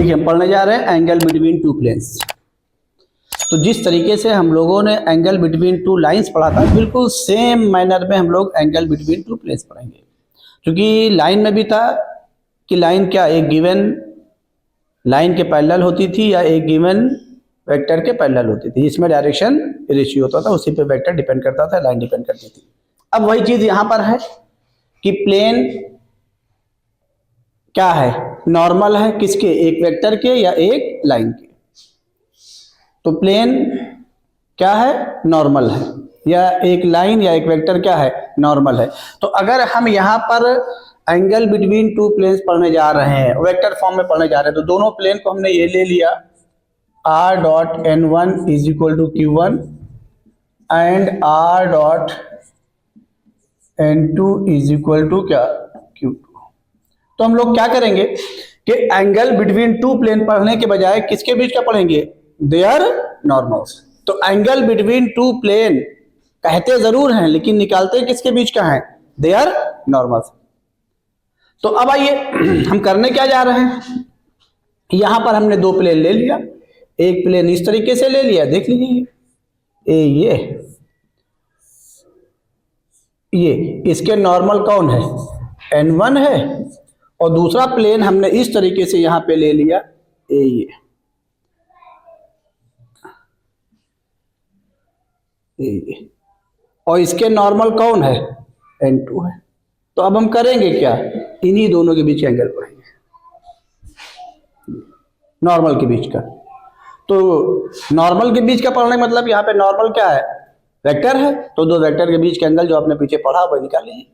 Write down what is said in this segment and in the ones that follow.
देखिए हम पढ़ने जा रहे हैं एंगल बिटवीन टू प्लेन्स। तो जिस तरीके से हम लोगों ने एंगल बिटवीन टू लाइंस पढ़ा था, बिल्कुल सेम मैनर में हम लोग एंगल बिटवीन टू प्लेन्स पढ़ेंगे। क्योंकि लाइन में भी था कि लाइन क्या एक गिवन लाइन के पैरेलल होती थी या एक गिवन वेक्टर के पैरेलल होती थी, जिसमें डायरेक्शन रेशियो होता था, उसी पे वेक्टर डिपेंड करता था, लाइन डिपेंड करती थी। अब वही चीज यहां पर है कि प्लेन क्या है, नॉर्मल है किसके, एक वेक्टर के या एक लाइन के। तो प्लेन क्या है, नॉर्मल है, या एक लाइन या एक वेक्टर क्या है, नॉर्मल है। तो अगर हम यहाँ पर एंगल बिटवीन टू प्लेन्स पढ़ने जा रहे हैं, वेक्टर फॉर्म में पढ़ने जा रहे हैं, तो दोनों प्लेन को हमने ये ले लिया r dot n1 is equal to q1 and r dot n2 is equal to क्या, q2। तो हम लोग क्या करेंगे कि एंगल बिटवीन टू प्लेन पढ़ने के बजाय किसके बीच का पढ़ेंगे, देयर नॉर्मल्स। तो एंगल बिटवीन टू प्लेन कहते जरूर हैं लेकिन निकालते किसके बीच का है, देयर नॉर्मल्स। तो अब आइए हम करने क्या जा रहे हैं, यहां पर हमने दो प्लेन ले लिया, एक प्लेन इस तरीके से ले लिया, देख लीजिए ये इसके नॉर्मल कौन है, n1 है, और दूसरा प्लेन हमने इस तरीके से यहां पे ले लिया ये और इसके नॉर्मल कौन है, n2 है। तो अब हम करेंगे क्या, इन्हीं दोनों के बीच एंगल पढ़ेंगे, नॉर्मल के बीच का। तो नॉर्मल के बीच का पढ़ने मतलब यहाँ पे नॉर्मल क्या है, वेक्टर है, तो दो वेक्टर के बीच का एंगल जो आपने पीछे पढ़ा वही निकालिए।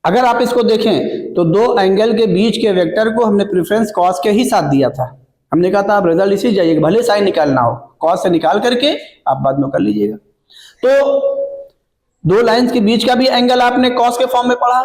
अगर आप इसको देखें तो दो एंगल के बीच के वेक्टर को हमने प्रेफरेंस कॉस के ही साथ दिया था। हमने कहा था आप रिजल्ट इसी जाइए, भले साइन निकालना हो, कॉस से निकाल करके आप बाद में कर लीजिएगा। तो दो लाइंस के बीच का भी एंगल आपने कॉस के फॉर्म में पढ़ा,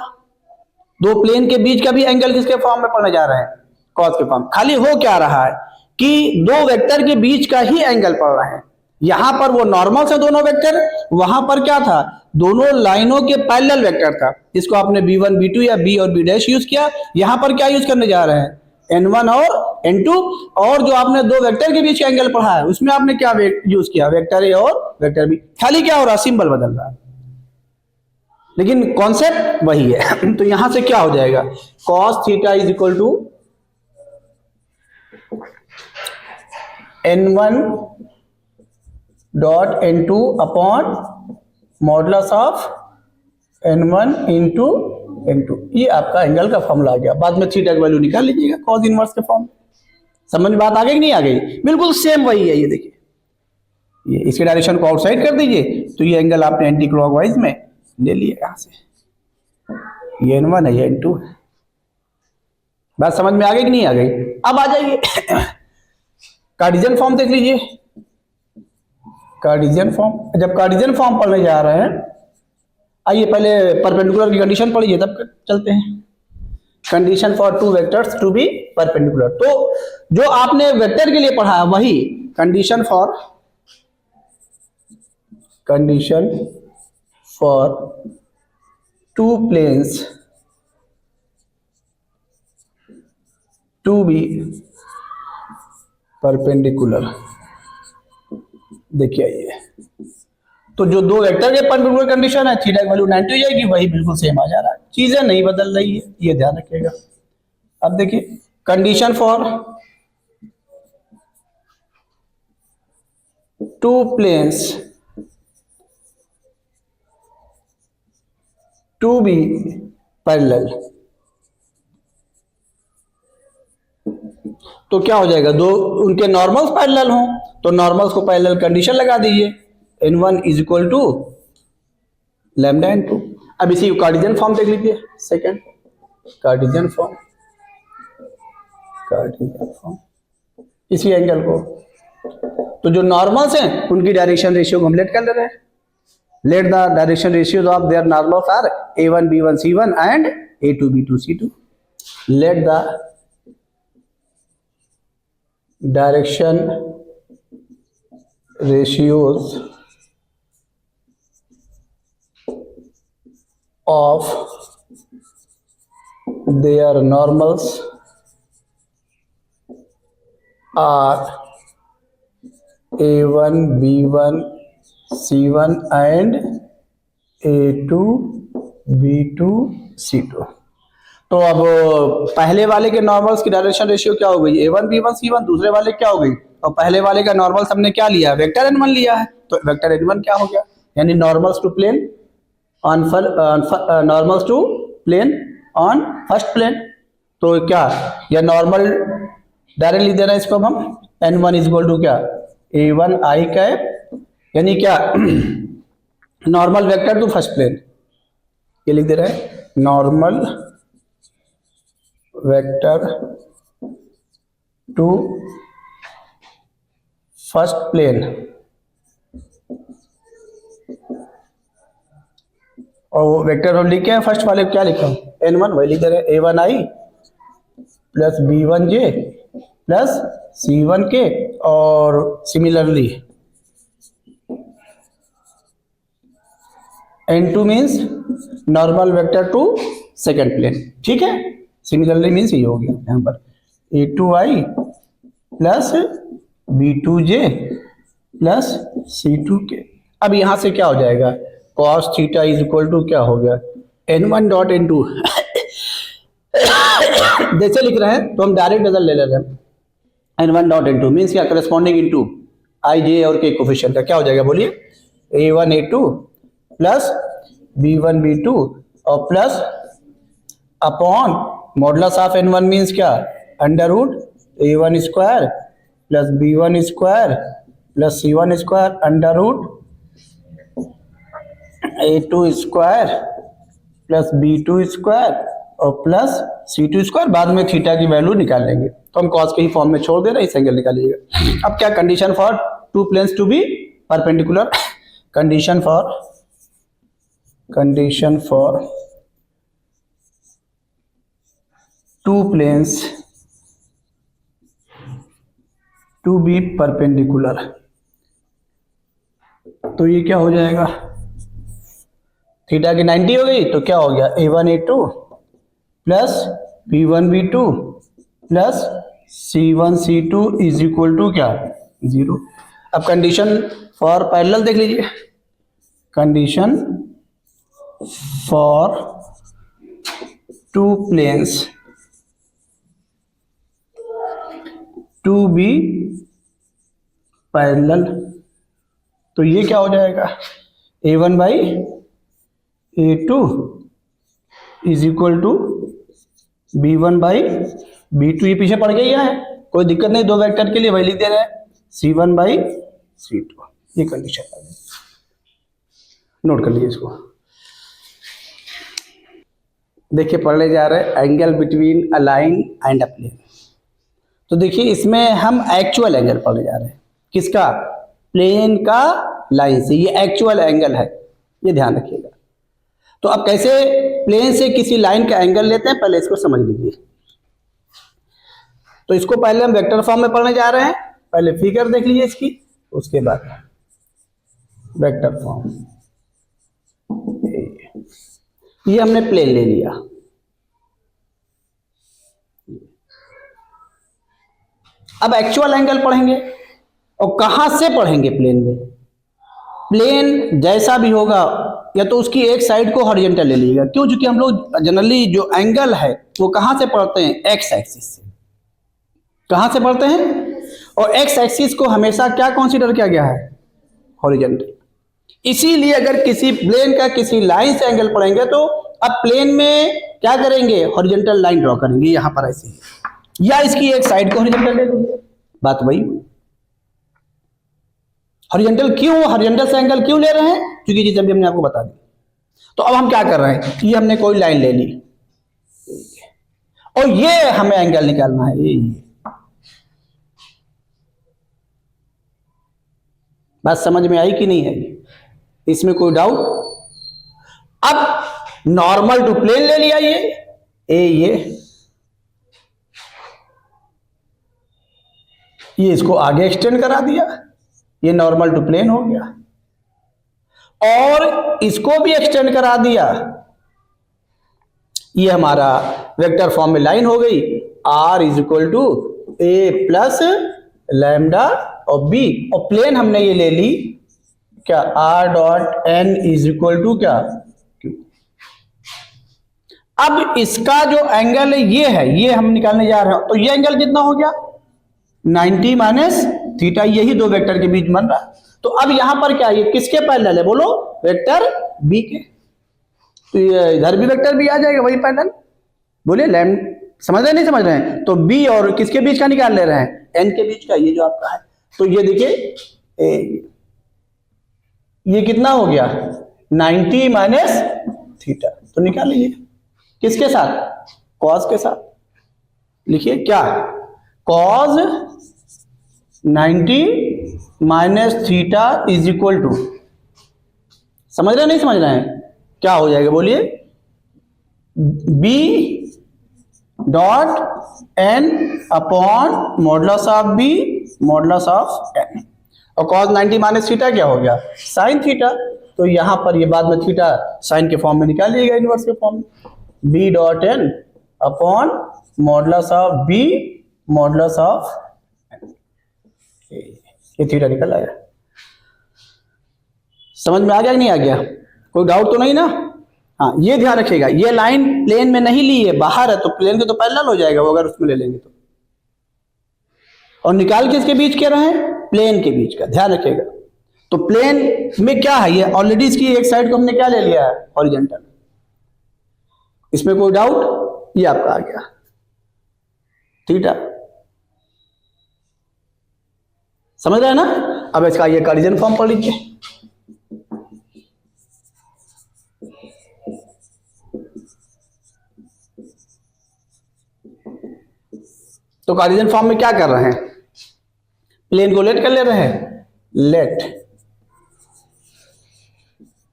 दो प्लेन के बीच का भी एंगल किसके फॉर्म में पढ़ने जा रहे हैं, कॉस के फॉर्म। खाली हो क्या रहा है कि दो वेक्टर के बीच का ही एंगल पढ़ रहे हैं। यहां पर वो नॉर्मल से दोनों वेक्टर, वहां पर क्या था, दोनों लाइनों के पैरेलल वेक्टर था, जिसको आपने b1 b2 या b और b' यूज किया। यहां पर क्या यूज करने जा रहे हैं, n1 और n2, और जो आपने दो वेक्टर के बीच का एंगल पढ़ा है उसमें आपने क्या यूज किया, वेक्टर ए और वेक्टर बी। खाली क्या हो रहा है, सिंबल बदल रहा है, लेकिन कॉन्सेप्ट वही है। तो यहां से क्या हो जाएगा, cos theta is equal to n1 dot n2 upon modulus of n1 into n2। ये आपका एंगल का फॉर्मूला आ गया। बाद में थीटा की वैल्यू निकाल लीजिएगा कॉस इनवर्स के फॉर्म। समझ में बात आ गई कि नहीं आ गई, बिल्कुल सेम वही है। ये देखिए, ये इसके डायरेक्शन को आउटसाइड कर दीजिए, तो ये एंगल आपने एंटी क्लॉकवाइज में ले लिए। यहां से ये n1 है, ये n2 है। बात समझ में आ गई कि नहीं आ गई। अब आ जाइए कार्टेशियन फॉर्म देख लीजिए। कार्टेशियन फॉर्म, जब कार्टेशियन फॉर्म पढ़ने जा रहे हैं, आइए पहले परपेंडिकुलर की कंडीशन पढ़िए तब चलते हैं। Condition for two vectors to be perpendicular. तो जो आपने वेक्टर के लिए पढ़ा है वही condition for two planes to be perpendicular. देखिए ये तो जो दो वेक्टर के परपेंडिकुलर कंडीशन है, थीटा की वैल्यू 90 हो जाएगी, वही बिल्कुल सेम आ जा रहा है, चीजें नहीं बदल रही है, ये ध्यान रखिएगा। अब देखिए condition for two planes to be parallel. तो क्या हो जाएगा, दो उनके नॉर्मल्स पैरेलल हों तो नॉर्मल्स को पैरेलल कंडीशन लगा दीजिए, n1 is equal to lambda n2। अब इसी कार्टेशियन फॉर्म देख लीजिए, सेकंड कार्टेशियन फॉर्म इसी एंगल को। तो जो नॉर्मल्स हैं उनकी डायरेक्शन रेशियो को हम लेट कर ले रहे हैं। Let the direction ratios of their normals are a1 b1 c1 and a2 b2 c2। Let the direction ratios of their normals are A1 B1 C1 and A2 B2 C2। तो अब पहले वाले के normals की direction ratio क्या हो गई, A1 B1 C1, दूसरे वाले क्या हो गई, और पहले वाले का नॉर्मल्स हमने क्या लिया, वेक्टर n1 लिया है, तो वेक्टर n1 क्या हो गया, यानी normals to plane on normals to plane on first plane. तो क्या, या नॉर्मल डायरेक्ट लिख दे रहे हैं इसको अब हम, n1 इज इक्वल टू क्या, A1 I कैप, यानी क्या normal vector to first plane, ये लिख दे रहे हैं normal vector to first plane, और वेक्टर और लिख के फर्स्ट वाले क्या लिखा हूं, n1, वही लिख दे रहे हैं A1 I plus B1 J plus C1 K, और similarly n2 means normal vector to second plane, ठीक है। सिमिलरली मीन्स ये हो गया यहाँ पर A2I plus B2J plus C2K। अब यहां से क्या हो जाएगा, cos theta is equal to क्या हो गया, n1 डॉट n2 जैसे लिख रहे हैं तो हम डायरेक्ट नजर ले रहे हैं, n1 डॉट n2 मीन्स क्या, करस्पॉन्डिंग इनटू I J और K कोफिशिएंट का क्या हो जाएगा बोलिए, A1 A2 plus B1 B2 और plus upon modulus of n1 means क्या, under root A1 square plus B1 square plus C1 square under root A2 square plus B2 square और plus C2 square, बाद में theta की value निकाल लेंगे, तो हम कॉस के ही फॉर्म में छोड़ दे रहे हैं, इस एंगल निकालिएगा। अब क्या, condition for two planes to be perpendicular, condition for two planes to be perpendicular, तो ये क्या हो जाएगा, थीटा की 90 हो गई, तो क्या हो गया A1 A2 plus B1 B2 plus C1 C2 is equal to क्या, 0। अब कंडीशन फॉर पैरेलल देख लीजिए, condition for two planes to be parallel, तो ये क्या हो जाएगा, A1 by A2 is equal to B1 by B2, ये पीछे पड़ गया है, कोई दिक्कत नहीं, दो वेक्टर के लिए वही लिख दे रहे हैं C1 बाई C2, ये कंडीशन आ गई, नोट कर लीजिए इसको। देखिए पढ़ने जा रहे हैं angle between a line and a plane, तो देखिए इसमें हम एक्चुअल एंगल पढ़ने जा रहे हैं, किसका, प्लेन का लाइन से, ये एक्चुअल एंगल है, ये ध्यान रखिएगा। तो अब कैसे प्लेन से किसी लाइन का एंगल लेते हैं, पहले इसको समझ लीजिए। तो इसको पहले हम वेक्टर फॉर्म में पढ़ने जा रहे हैं, पहले फिगर देख लीजिए इसकी, उसके बाद वेक्टर फॉर्म, ये हमने प्लेन ले लिया, अब एक्चुअल एंगल पढ़ेंगे, और कहां से पढ़ेंगे, प्लेन में, प्लेन जैसा भी होगा या तो उसकी एक साइड को हॉरिजॉन्टल ले लीजिएगा, क्यों, क्योंकि हम लोग जनरली जो एंगल है वो कहां से पढ़ते हैं, एक्स एक्सिस से, कहां से पढ़ते हैं, और एक्स एक्सिस को हमेशा क्या कंसीडर किया गया है, हॉरिजॉन्टल। इसीलिए अगर किसी प्लेन का किसी लाइन से एंगल पढ़ेंगे तो अब प्लेन में क्या करेंगे, हॉरिजॉन्टल लाइन ड्रॉ करेंगे यहां पर ऐसे, या इसकी एक साइड को हॉरिजॉन्टल ले लेंगे, बात वही। हॉरिजॉन्टल क्यों, हॉरिजॉन्टल से एंगल क्यों ले रहे हैं, क्योंकि जैसे अभी हमने आपको बता दिया। तो अब हम क्या कर रहे हैं, ये हमने कोई लाइन ले ली और ये हमें एंगल निकालना है, ये बात समझ में आई कि नहीं है, इसमें कोई डाउट। अब नॉर्मल टू प्लेन ले लिया, ये इसको आगे एक्सटेंड करा दिया, ये नॉर्मल टू प्लेन हो गया, और इसको भी एक्सटेंड करा दिया, ये हमारा वेक्टर फॉर्म में लाइन हो गई, R is equal to A plus lambda और बी, और प्लेन हमने ये ले ली क्या, R dot N is equal to क्या, क्यू। अब इसका जो एंगल है ये हम निकालने जा रहे हैं, तो ये एंगल कितना हो गया 90 माइनस थीटा, यही दो वेक्टर के बीच बन रहा। तो अब यहां पर क्या, ये किसके पैरेलल है बोलो, वेक्टर बी के। तो ये इधर भी वेक्टर बी आ जाएगा वही पैरेलल, बोलिए लैम, समझ रहे नहीं समझ रहे हैं। तो बी और किसके बीच का निकाल ले रहे हैं, एन के बीच का, ये जो आपका है। तो ये देखिए ये कितना हो गया 90 माइनस थीटा, तो निकाल लीजिए किसके साथ, कॉस के साथ। लिखिए क्या, cos 90 minus theta is equal to, समझ रहे नहीं समझ रहे हैं, क्या हो जाएगा बोलिए, B dot N upon modulus of B modulus of N, और cos 90 माइनस थीटा क्या हो गया साइन थीटा। तो यहां पर ये बाद में थीटा साइन के फॉर्म में निकाल लिएगा, इनवर्स के फॉर्म में, B dot N upon modulus of B modulus of N, ये थीटा निकल आया। समझ में आ गया कि नहीं आ गया, कोई डाउट तो नहीं ना। हाँ ये ध्यान रखिएगा, ये लाइन प्लेन में नहीं ली है, बाहर है, तो प्लेन के तो पैरेलल हो जाएगा वो अगर उसमें ले लेंगे तो। और निकाल किसके बीच के रहे हैं, प्लेन के बीच का, ध्यान रखिएगा। तो प्लेन में क्या है, ये ऑलरेडी इसकी एक साइड को हमने क्या ले लिया है हॉरिजॉन्टल, इसमें कोई डाउट, ये आपका आ गया थीटा, समझ रहे हैं ना। अब इसका ये कार्टेशियन फॉर्म पढ़ लीजिए, तो कार्टेशियन फॉर्म में क्या कर रहे हैं, प्लेन को लेट कर ले रहे हैं, let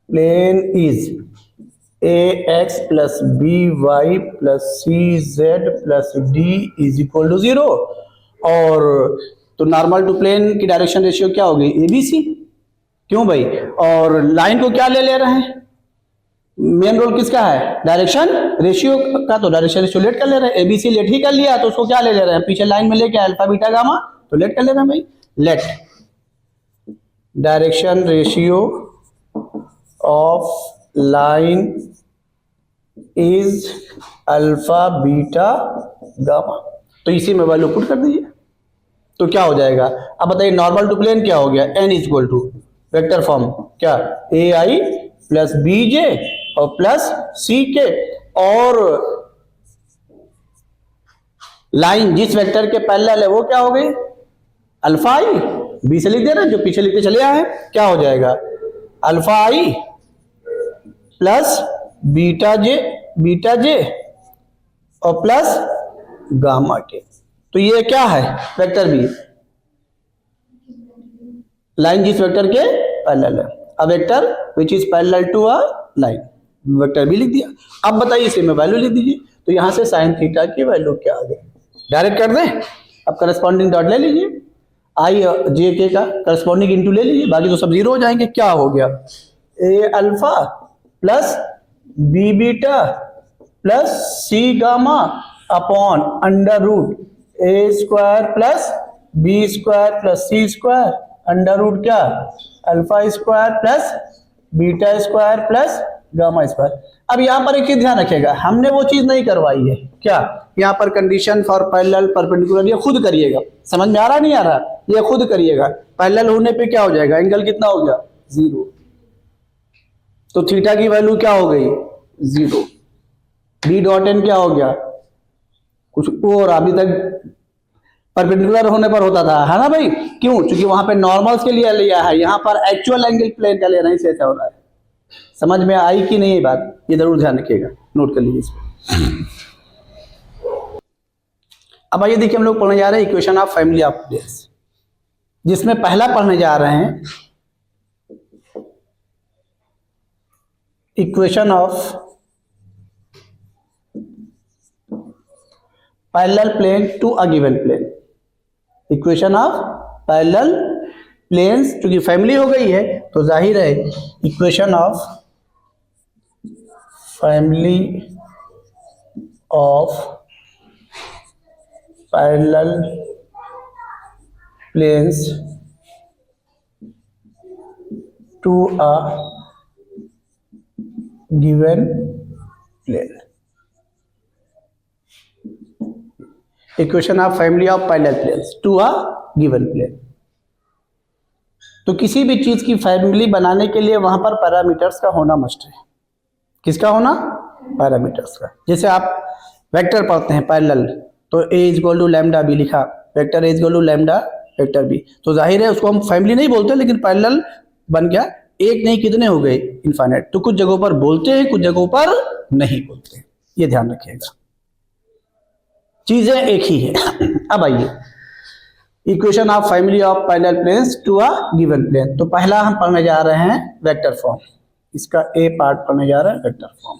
plane is A x plus B Y plus C Z plus D is equal to 0, और तो नॉर्मल टू प्लेन की डायरेक्शन रेशियो क्या होगी ए बी सी, क्यों भाई, और लाइन को क्या ले रहे हैं, मेन रोल किसका है डायरेक्शन रेशियो का, तो डायरेक्शन रेशियो लेट कर ले रहे हैं, एबीसी लेट ही कर लिया, तो उसको क्या ले रहे हैं पीछे लाइन में लेके अल्फा बीटा गामा, तो लेट कर ले रहे हैं भाई, let direction ratio of line is alpha beta gamma, तो इसी में वैल्यू पुट कर दीजिए, तो क्या हो जाएगा। अब बताइए नॉर्मल टू प्लेन क्या हो गया, N is equal to vector form क्या, A I plus B J और प्लस सी के, और लाइन जिस वेक्टर के पैरेलल है वो क्या हो गई अल्फा आई, बी से लिख दे रहे हैं जो पीछे लिखते चले आए हैं, क्या हो जाएगा alpha I plus beta J और प्लस गामा के, तो ये क्या है वेक्टर बी, लाइन जिस वेक्टर के पैरेलल है, a vector which is parallel to a line, vector B लिख दिया। अब बताइए इसे में वैल्यू लिख दीजिए, तो यहां से साइन थीटा की वैल्यू क्या आ गई, डायरेक्ट कर दें, अब करस्पॉन्डिंग डॉट ले लीजिए, आई जे के का करस्पॉन्डिंग इंटू ले लीजिए, बाकी तो सब जीरो हो जाएंगे, क्या हो गया a alpha plus b beta plus c gamma upon under root a square plus b square plus c square under root क्या alpha square plus beta square plus gamma square. अब यहां पर एक चीज ध्यान रखिएगा, हमने वो चीज नहीं करवाई है, क्या यहां पर कंडीशन फॉर पैरेलल परपेंडिकुलर, ये खुद करिएगा, समझ में आ रहा नहीं आ रहा, ये खुद करिएगा। पैरेलल होने पे क्या हो जाएगा, एंगल कितना हो गया 0, तो थीटा की वैल्यू क्या हो गई 0, बी डॉट एन क्या हो गया कुछ और, अभी तक परपेंडिकुलर होने पर होता था, है ना भाई, क्यों, क्योंकि वहां पे नॉर्मल्स के लिए लिया है, यहां पर एक्चुअल एंगल प्लेन का ले रहे हैं, इससे ऐसा हो रहा है। समझ में आई कि नहीं ये बात, ये जरूर ध्यान रखिएगा, नोट कर लीजिए इसको। अब आइए देखिए हम लोग पढ़ने जा रहे हैं equation of family of planes, जिसमें पहला पढ़ने जा रहे हैं equation of parallel plane to a given plane, equation of parallel planes, क्योंकि फैमिली हो गई है तो जाहिर है equation of family of parallel planes to a given plane. Equation of family of parallel planes to a given plane. तो किसी भी चीज की फैमिली बनाने के लिए वहां पर पैरामीटर्स का होना मस्ट है। किसका होना? पैरामीटर्स का। जैसे आप वेक्टर पढ़ते हैं पैरेलल, तो a equal to lambda b लिखा, vector a equal to lambda vector b, तो जाहिर है उसको हम फैमिली नहीं बोलते, लेकिन पैरेलल बन गया। एक नहीं कितने हो गए? इनफाइनाइट। तो कुछ जगहों पर बोलते हैं, कुछ जगहों पर नहीं बोलते, ये ध्यान रखिएगा, चीजें एक ही है। अब आइए equation of family of parallel planes to a given plane. तो पहला हम पढ़ने जा रहे हैं वेक्टर फॉर्म, इसका ए पार्ट पढ़ने जा रहे हैं वेक्टर फॉर्म।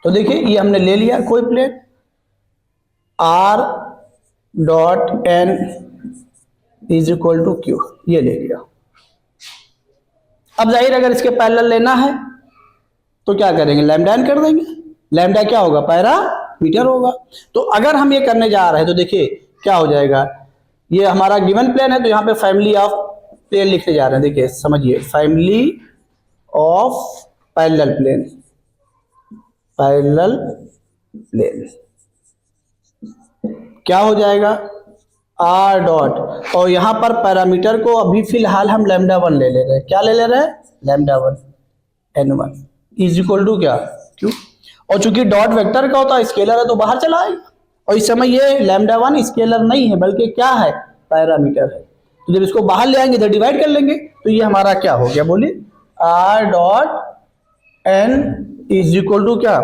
तो देखिए ये हमने ले लिया कोई plane r dot n is equal to Q, ये ले लिया। अब जाहिर अगर इसके पैरेलल लेना है तो क्या करेंगे? लैम्डा n कर देंगे। लैम्डा क्या होगा? पैरामीटर होगा। तो अगर हम ये करने जा रहे हैं तो देखिए क्या हो जाएगा, ये हमारा गिवन प्लेन है, तो यहाँ पे फैमिली ऑफ प्लेन लिखने जा रहे हैं। देखिए समझिए, family of parallel plane, parallel plane क्या हो जाएगा? आर डॉट, और यहां पर पैरामीटर को अभी फिलहाल हम लैम्डा 1 ले रहे हैं। क्या ले रहे हैं? Lambda 1 n1 is equal to क्या? क्यू। और चूंकि डॉट वेक्टर का होता है, स्केलर है, तो बाहर चला आएगा। और इस समय ये लैम्डा 1 स्केलर नहीं है, बल्कि क्या है? पैरामीटर है। तो जब इसको बाहर ले आएंगे, इधर डिवाइड कर लेंगे, तो ये हमारा क्या हो गया? बोलिए, r dot N is equal to क्या?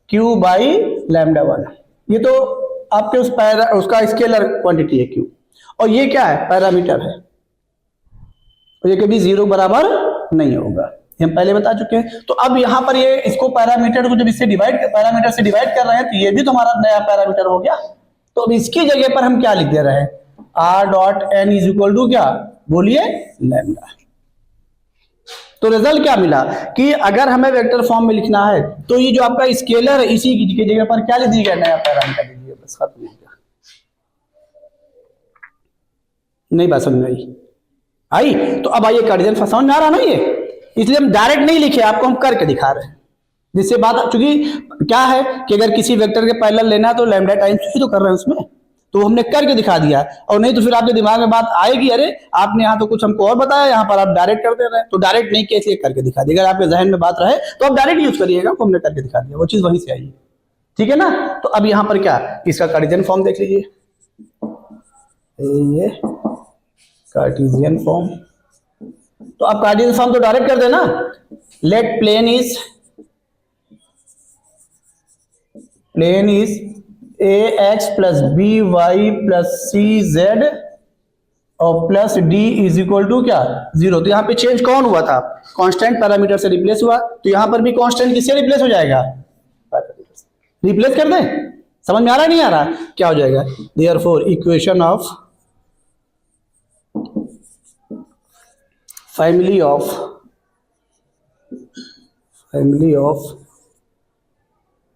Q by lambda 1। ये तो आपके उसका स्केलर क्वांटिटी है क्यू, और ये क्या है? पैरामीटर है। तो ये कभी 0 बराबर नहीं होगा, हम पहले बता चुके हैं। तो अब यहां पर ये इसको पैरामीटर को जब इससे पैरामीटर से डिवाइड कर रहे हैं, तो ये भी तो हमारा नया पैरामीटर हो गया। तो अब इसकी जगह पर हम क्या लिख दे रहे हैं? R dot N is equal to क्या? बोलिए, लैम्डा। तो रिजल्ट क्या मिला कि अगर हमें वेक्टर फॉर्म में लिखना है तो ये जो आपका स्केलर है, इसी की जगह पर क्या लिख दीजिएगा? नया पैरामीटर लीजिए, बस खत्म हो गया। नहीं बात समझ में आई? तो अब आइए कार्टेशियन फॉर्म समझ में आ रहा ना ये, इसलिए हम डायरेक्ट नहीं लिखे, आपको हम करके दिखा रहे हैं। जिससे बात, चूंकि क्या है कि अगर किसी वेक्टर के पैरेलल लेना है तो लैम्डा टाइम्स ही तो कर रहे हैं उसमें, तो हमने करके दिखा दिया। और नहीं तो फिर आपके दिमाग में बात आएगी, अरे आपने यहाँ तो कुछ हमको और बताया, यहाँ पर आप डायरेक्ट कर दे रहे हैं। तो डायरेक्ट नहीं किया, इसलिए करके दिखा दिया। अगर आपके जहन में बात रहे तो आप डायरेक्ट यूज करिएगा, तो हमने करके दिखा दिया, वो चीज वहीं से आई है। ठीक है ना? तो अब यहाँ पर क्या, इसका कार्टेशियन फॉर्म देख लीजिए, ये कार्टेशियन फॉर्म। तो आप कार्टेशियन फॉर्म तो डायरेक्ट कर देना, let plane is ax plus B Y plus C z और plus D is equal to क्या? 0। तो यहाँ पे चेंज कौन हुआ था? कांस्टेंट पैरामीटर से रिप्लेस हुआ। तो यहाँ पर भी कांस्टेंट किससे रिप्लेस हो जाएगा? पैरामीटर से। रिप्लेस कर दें? समझ में आ रहा नहीं आ रहा? क्या हो जाएगा? Therefore equation of family of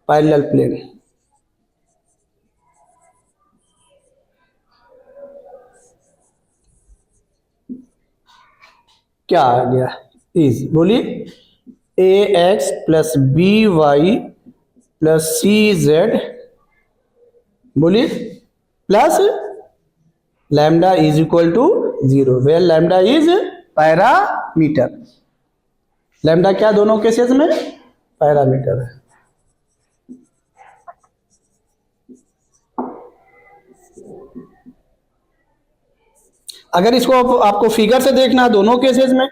parallel plane क्या आ गया? इज, बोलिए, a x plus B Y plus C z, बोलिए, plus lambda is equal to 0, where lambda is parameter. Lambda क्या दोनों केसेस में? पैरामीटर है। अगर इसको आपको फिगर से देखना है दोनों केसेस में,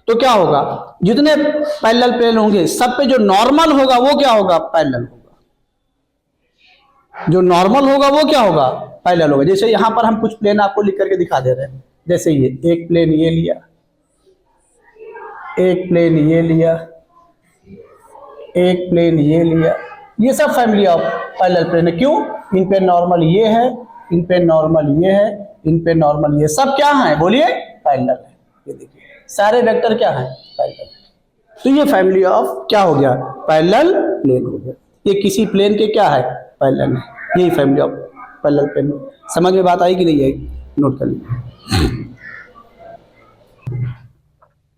तो क्या होगा? जितने पैरेलल प्लेन होंगे सब पे जो नॉर्मल होगा वो क्या होगा? पैरेलल होगा। जो नॉर्मल होगा वो क्या होगा? पैरेलल होगा। जैसे यहां पर हम कुछ प्लेन आपको लिख करके दिखा दे रहे हैं, जैसे ये एक प्लेन ये लिया, एक प्लेन ये लिया, एक प्लेन ये लिया, ये सब फैमिली ऑफ पैरेलल प्लेन है। क्यों? इन पे नॉर्मल ये है, इन पे नॉर्मल ये है, इन पे नॉर्मल ये, सब क्या है? बोलिए, पैरेलल है। ये देखिए सारे वेक्टर क्या है? पैरेलल। तो ये फैमिली ऑफ क्या हो गया? पैरेलल प्लेन हो गया। ये किसी प्लेन के क्या है? पैरेलल है। यही फैमिली ऑफ पैरेलल प्लेन में। समझ में बात आई कि नहीं आई? नोट कर लीजिए।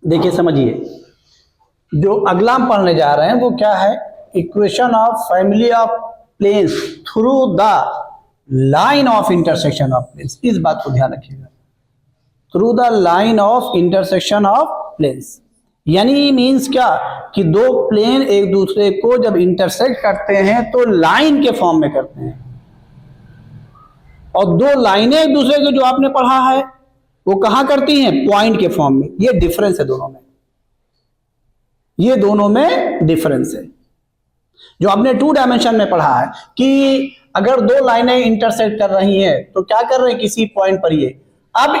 देखिए समझिए, जो अगला हम पढ़ने जा रहे हैं वो क्या है? Equation of family of planes through the line of intersection of planes. इस बात को ध्यान रखिएगा, through the line of intersection of planes, यानी मीन्स क्या कि दो प्लेन एक दूसरे को जब इंटरसेक्ट करते हैं तो लाइन के फॉर्म में करते हैं, और दो लाइनें एक दूसरे को जो आपने पढ़ा है वो कहां करती हैं? पॉइंट के फॉर्म में। ये डिफरेंस है दोनों में, ये दोनों में डिफरेंस है। जो आपने 2 डायमेंशन में पढ़ा है कि अगर दो लाइनें इंटरसेक्ट कर रही हैं तो क्या कर रहे हैं? किसी पॉइंट पर ये, अब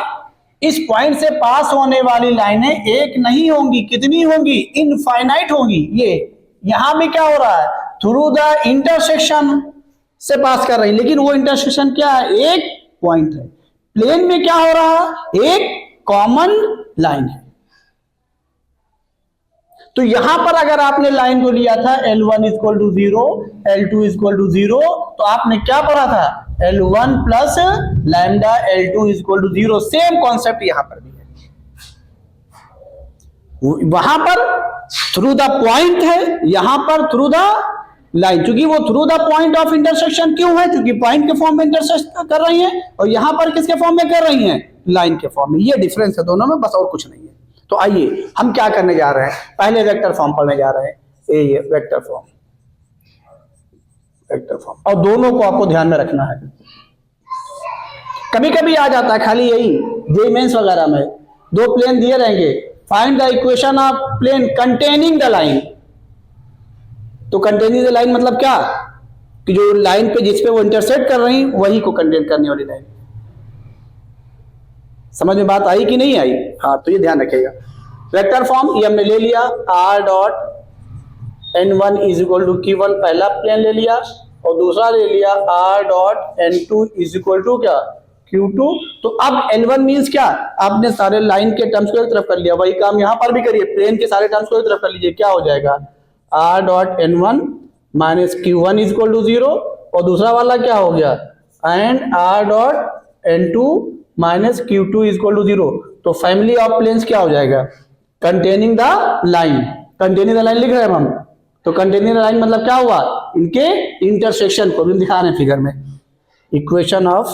इस पॉइंट से पास होने वाली लाइनें एक नहीं होंगी, कितनी होंगी? इनफाइनाइट होंगी। ये यहां भी क्या हो रहा है? थ्रू द इंटरसेक्शन से पास कर रही, लेकिन वो इंटरसेक्शन क्या है? एक पॉइंट है। प्लेन में क्या हो रहा है? एक कॉमन लाइन है। तो यहां पर अगर आपने लाइन को लिया था L1 equal to 0, L2 equal to 0, तो आपने क्या पढ़ा था? L1 plus lambda L2 equal to 0। Same concept यहां पर भी है। वहां पर थ्रू द पॉइंट है, यहां पर थ्रू द लाइन। क्योंकि वो through the point of intersection क्यों है? क्योंकि पॉइंट के फॉर्म में इंटरसेक्ट कर रही हैं, और यहां पर किसके फॉर्म में कर रही हैं? लाइन के फॉर्म में। ये डिफरेंस है दोनों में, बस और कुछ नहीं है। तो आइए हम क्या करने जा रहे हैं? पहले वेक्टर फॉर्म पढ़ने जा रहे हैं। ये वेक्टर फॉर्म, वेक्टर फॉर्म, और दोनों को आपको ध्यान में रखना है। कभी कभी आ जाता है खाली यही जेईई मेंस वगैरह में, दो प्लेन दिए रहेंगे, find the equation of plane containing the line. तो कंटेनिंग द लाइन मतलब क्या? कि जो लाइन पे जिसपे वो इंटरसेक्ट कर रही वही को कंटेन करने वाली लाइन। समझ में बात आई कि नहीं आई? हाँ, तो ये ध्यान रखिएगा। वेक्टर फॉर्म ये हमने ले लिया, r dot n1 is equal to q1, पहला प्लेन ले लिया, और दूसरा ले लिया r dot n2 is equal to क्या? q2। तो अब L1 मीन्स क्या? आपने सारे लाइन के टर्म्स को एक तरफ कर लिया, वही काम यहां पर भी करिए, प्लेन के सारे टर्म्स को एक तरफ कर लीजिए। क्या हो जाएगा? r dot n1 minus q1 is equal to 0, और दूसरा वाला क्या हो गया? And r dot n2 minus Q2 is equal to 0। तो फैमिली ऑफ प्लेन्स क्या हो जाएगा? Containing the line. Containing the line लिख रहे हैं हम, तो कंटेनिंग द लाइन मतलब क्या हुआ? इनके इंटरसेक्शन को भी दिखा रहे हैं फिगर में। इक्वेशन ऑफ,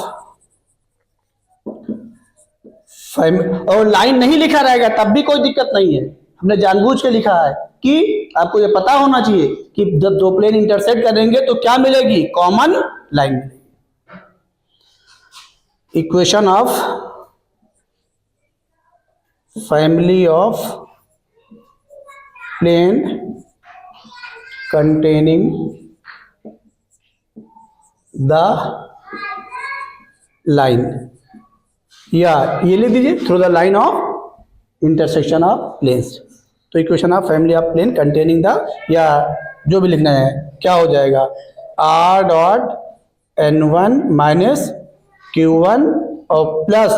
और लाइन नहीं लिखा रहेगा तब भी कोई दिक्कत नहीं है, हमने जानबूझ के लिखा है कि आपको ये पता होना चाहिए कि जब दो प्लेन इंटरसेक्ट करेंगे तो क्या मिलेगी? कॉमन लाइन मिलेगी। Equation of family of plane containing the line, या ये लिख दीजिए through the line of intersection of planes. तो equation of family of plane containing the, या जो भी लिखना है, क्या हो जाएगा? r dot n1 minus q1 और प्लस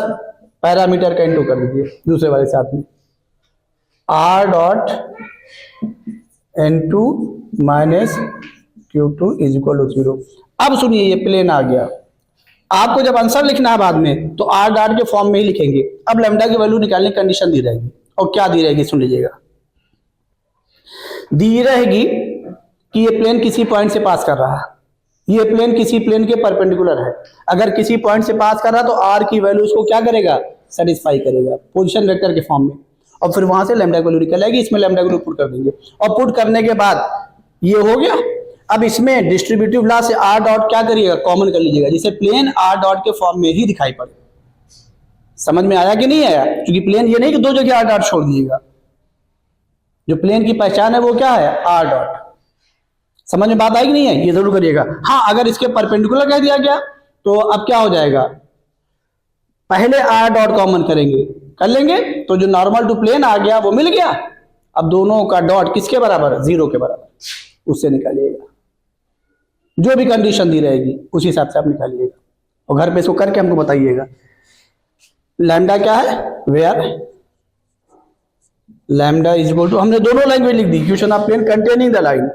पैरामीटर का इंटू कर दीजिए दूसरे वाले साथ में, r dot n2 minus q2 is equal to 0। अब सुनिए, ये प्लेन आ गया। आपको जब आंसर लिखना है बाद में तो r डॉट के फॉर्म में ही लिखेंगे। अब लैम्डा की वैल्यू निकालने की कंडीशन दी रहेगी, और क्या दी रहेगी सुन लीजिएगा। दी रहेगी कि ये प्लेन किसी पॉइंट से पास कर रहा है, ये प्लेन किसी प्लेन के परपेंडिकुलर है। अगर किसी पॉइंट से पास कर रहा है तो r की वैल्यू उसको क्या करेगा? सेटिस्फाई करेगा पोजीशन वेक्टर के फॉर्म में, और फिर वहां से लैम्डा की वैल्यू निकल आएगी। इसमें लैम्डा की वैल्यू पुट कर देंगे, और पुट करने के बाद ये हो गया। अब इसमें डिस्ट्रीब्यूटिव लॉ से r डॉट क्या करिएगा? कॉमन कर लीजिएगा, जिसे प्लेन r डॉट के फॉर्म में ही दिखाई पड़े। समझ में आया कि नहीं आया? क्योंकि प्लेन ये नहीं कि दो जगह r डॉट छोड़ दीजिएगा, जो प्लेन की पहचान है वो क्या है? r dot. समझ में बात आई कि नहीं है? ये जरूर करिएगा। हाँ, अगर इसके परपेंडिकुलर कह दिया गया तो अब क्या हो जाएगा? पहले r डॉट कॉमन करेंगे, कर लेंगे, तो जो नॉर्मल टू प्लेन आ गया वो मिल गया। अब दोनों का डॉट किसके बराबर? 0 के बराबर, उससे निकालिएगा। जो भी कंडीशन दी रहेगी उसी हिसाब से आप निकालिएगा, और घर पे इसको करके हमको बताइएगा। लैम्डा क्या है? Where lambda is equal to, हमने दोनों लैंग्वेज लिख दी, equation of plane containing the line.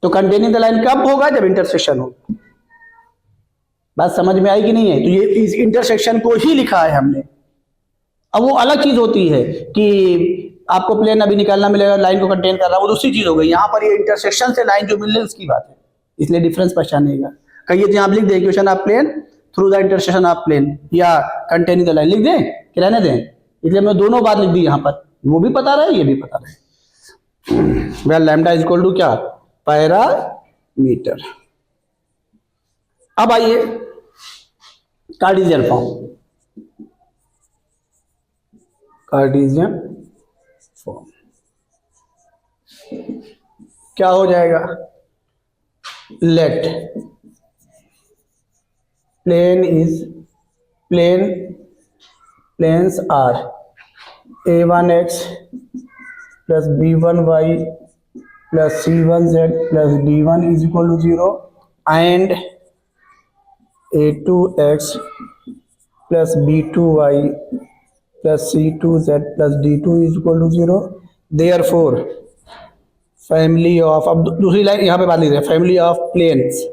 तो कंटेनिंग द लाइन कब होगा? जब इंटरसेक्शन होगा। बात समझ में आई कि नहीं है? तो ये इस इंटरसेक्शन को ही लिखा है हमने। अब वो अलग चीज होती है कि आपको प्लेन अभी निकालना मिलेगा, लाइन को कंटेन कर रहा है, वो दूसरी चीज हो गई। यहाँ पर ये इंटरसेक्शन से लाइन जो मिल रही है उसकी बात है, इसलिए डिफरेंस पहचानिएगा। कहिए तो आप लिख दें equation of plane through the intersection of plane या कंटेनिंग द लाइन, लिख दें कि रहने दें? इसलिए मैं दोनों बात लिख दी यहाँ पर, वो भी पता रहे ये भी पता रहे। Well lambda is equal to क्या? पैरामीटर। अब आइए कार्टेशियन फॉर्म। कार्टेशियन फॉर्म क्या हो जाएगा? Let planes are a1x plus b1y plus c1z plus d1 is equal to 0 and a2x plus b2y plus c2z plus d2 is equal to 0। therefore family of, अब दूसरी line यहाँ पे बात लिख रहे हैं, family of planes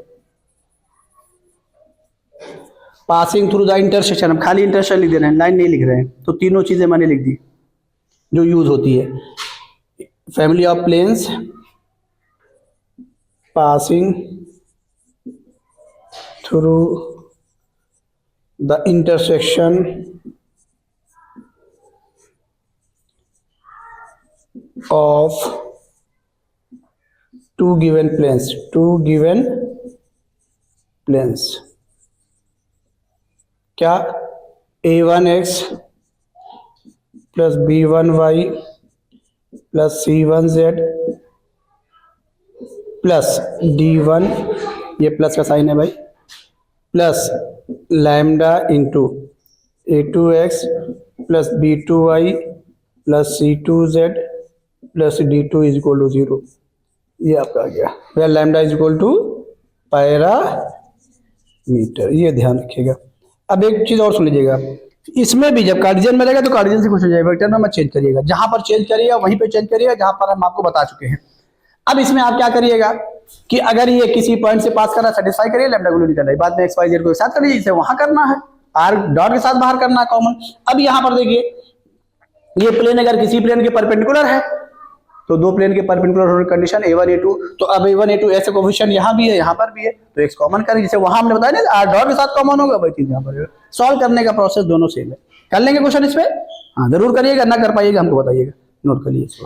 passing through the intersection. अब खाली इंटरसेक्शन लिख दे रहे हैं, लाइन नहीं लिख रहे हैं, तो तीनों चीजें मैंने लिख दी जो यूज होती है। Family of planes passing through the intersection of two given planes क्या? a1x plus b1y plus c1z plus d1, ये प्लस का साइन है भाई, plus lambda into a2x plus b2y plus c2z plus d2 is equal to 0। ये आपका आ गया। Well lambda is equal to parameter, ये ध्यान रखिएगा। अब एक चीज और सुन लीजिएगा, इसमें भी जब कार्टेशियन में रहेगा तो कार्टेशियन से कुछ हो जाएगा, वेक्टर में मत चेंज करिएगा। जहां पर चेंज करिएगा वहीं पे चेंज करिएगा जहां पर हम आपको बता चुके हैं। अब इसमें आप क्या करिएगा कि अगर ये किसी पॉइंट से पास करना, सेटिस्फाई करिए, लैम्डा वैल्यू निकलना है, बाद में एक्स वाई जेड को एक साथ करिए, इसे वहां करना है, आर डॉट के साथ बाहर करना है कॉमन। अब यहां पर देखिए ये प्लेन अगर किसी प्लेन के परपेंडिकुलर है तो दो प्लेन के परपेंडिकुलर होने की कंडीशन a1 a2, तो अब a1 a2 ऐसे कोएफिशिएंट यहाँ भी है यहाँ पर भी है, तो x कॉमन करें, जिसे वहां हमने बताया ना आर डॉट के साथ कॉमन होगा, वही चीज यहाँ पर सॉल्व करने का प्रोसेस दोनों सेम है। कर लेंगे क्वेश्चन इस पे? हाँ जरूर करिएगा, ना कर पाइएगा हमको बताइएगा, नोट कर लीजिए इसको।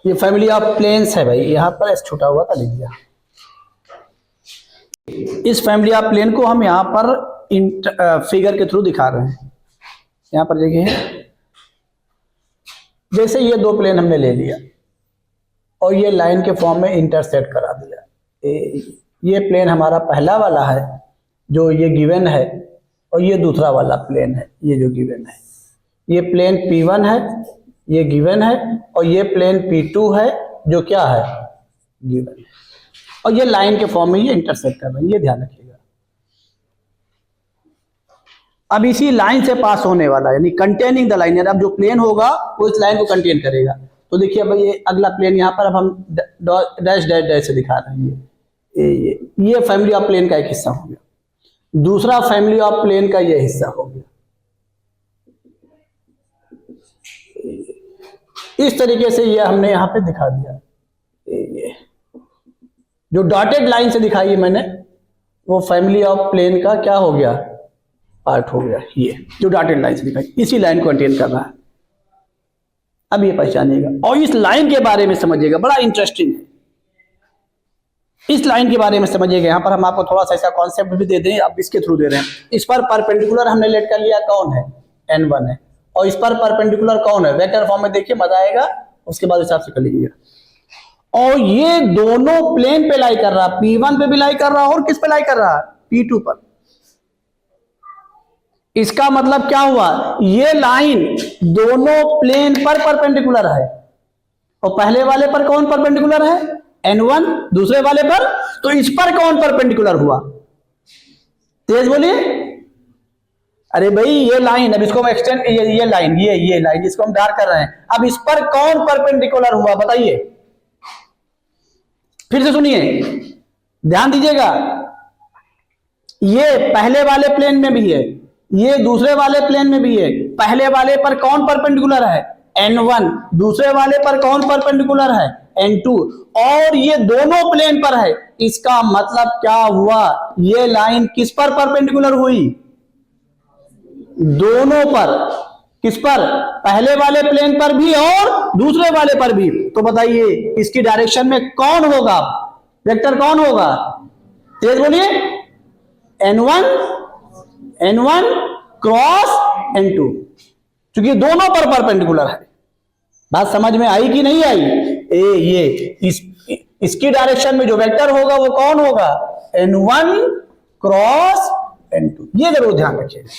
ये फैमिली ऑफ प्लेन्स है भाई, यहाँ पर एस छूटा हुआ था, लिख दिया। इस फैमिली ऑफ प्लेन को हम यहाँ पर फिगर के थ्रू दिखा रहे हैं। यहाँ पर देखिए जैसे ये दो प्लेन हमने ले लिया और ये लाइन के फॉर्म में इंटरसेक्ट करा दिया। ये प्लेन हमारा पहला वाला है जो ये गिवन है, और ये दूसरा वाला प्लेन है ये जो गिवन है। ये प्लेन P1 है, ये गिवन है, और ये प्लेन P2 है जो क्या है? गिवन है, और ये लाइन के फॉर्म में ये इंटरसेक्ट कर रहे हैं, ये ध्यान रखिएगा। अब इसी लाइन से पास होने वाला यानी कंटेनिंग द लाइन, यानी अब जो प्लेन होगा वो इस लाइन को कंटेन करेगा। तो देखिए अब ये अगला प्लेन यहाँ पर अब हम डैश डैश डैश से दिखा रहे हैं। ये फैमिली ऑफ प्लेन का एक हिस्सा हो गया, दूसरा फैमिली ऑफ प्लेन का ये हिस्सा हो गया। इस तरीके से ये हमने यहाँ पे दिखा दिया। ये जो डॉटेड लाइन से दिखाई है मैंने वो फैमिली ऑफ प्लेन का क्या हो गया? पार्ट हो गया। ये जो डॉटेड लाइन से दिखाई इसी लाइन को कंटेन कर रहा है। अब ये पहचानिएगा और इस लाइन के बारे में समझिएगा, बड़ा इंटरेस्टिंग है। इस लाइन के बारे में समझिएगा। यहाँ पर हम आपको थोड़ा सा ऐसा कॉन्सेप्ट भी दे दें, अब इसके थ्रू दे रहे हैं। इस पर परपेंडिकुलर हमने लेट कर लिया, कौन है? n1 है, और इस पर परपेंडिकुलर कौन है? वेक्टर फॉर्म में देखिए, मजा आएगा, उसके बाद हिसाब से कर लीजिएगा। और ये दोनों प्लेन पे लाई कर रहा, P1 पे भी लाई कर रहा और किस पे लाई कर रहा? P2 पर। इसका मतलब क्या हुआ? ये लाइन दोनों प्लेन पर परपेंडिकुलर है, और पहले वाले पर कौन परपेंडिकुलर है? n1, दूसरे वाले पर, तो इस पर कौन परपेंडिकुलर हुआ? तेज बोलिए। अरे भाई ये लाइन, अब इसको हम एक्सटेंड, ये लाइन, ये लाइन जिसको हम डार्क कर रहे हैं, अब इस पर कौन परपेंडिकुलर हुआ बताइए? फिर से सुनिए, ध्यान दीजिएगा, ये पहले वाले प्लेन में भी है, ये दूसरे वाले प्लेन में भी है। पहले वाले पर कौन परपेंडिकुलर है? n1। दूसरे वाले पर कौन परपेंडिकुलर है? n2। और ये दोनों प्लेन पर है। इसका मतलब क्या हुआ? ये लाइन किस पर परपेंडिकुलर हुई? दोनों पर। किस पर? पहले वाले प्लेन पर भी और दूसरे वाले पर भी। तो बताइए इसकी डायरेक्शन में कौन होगा? वेक्टर कौन होगा? तेज बोलिए। n1 क्रॉस n2, क्योंकि दोनों पर परपेंडिकुलर है। बात समझ में आई कि नहीं आई? इसकी डायरेक्शन में जो वेक्टर होगा वो कौन होगा? n1 cross n2। ये जरूर ध्यान रखिएगा।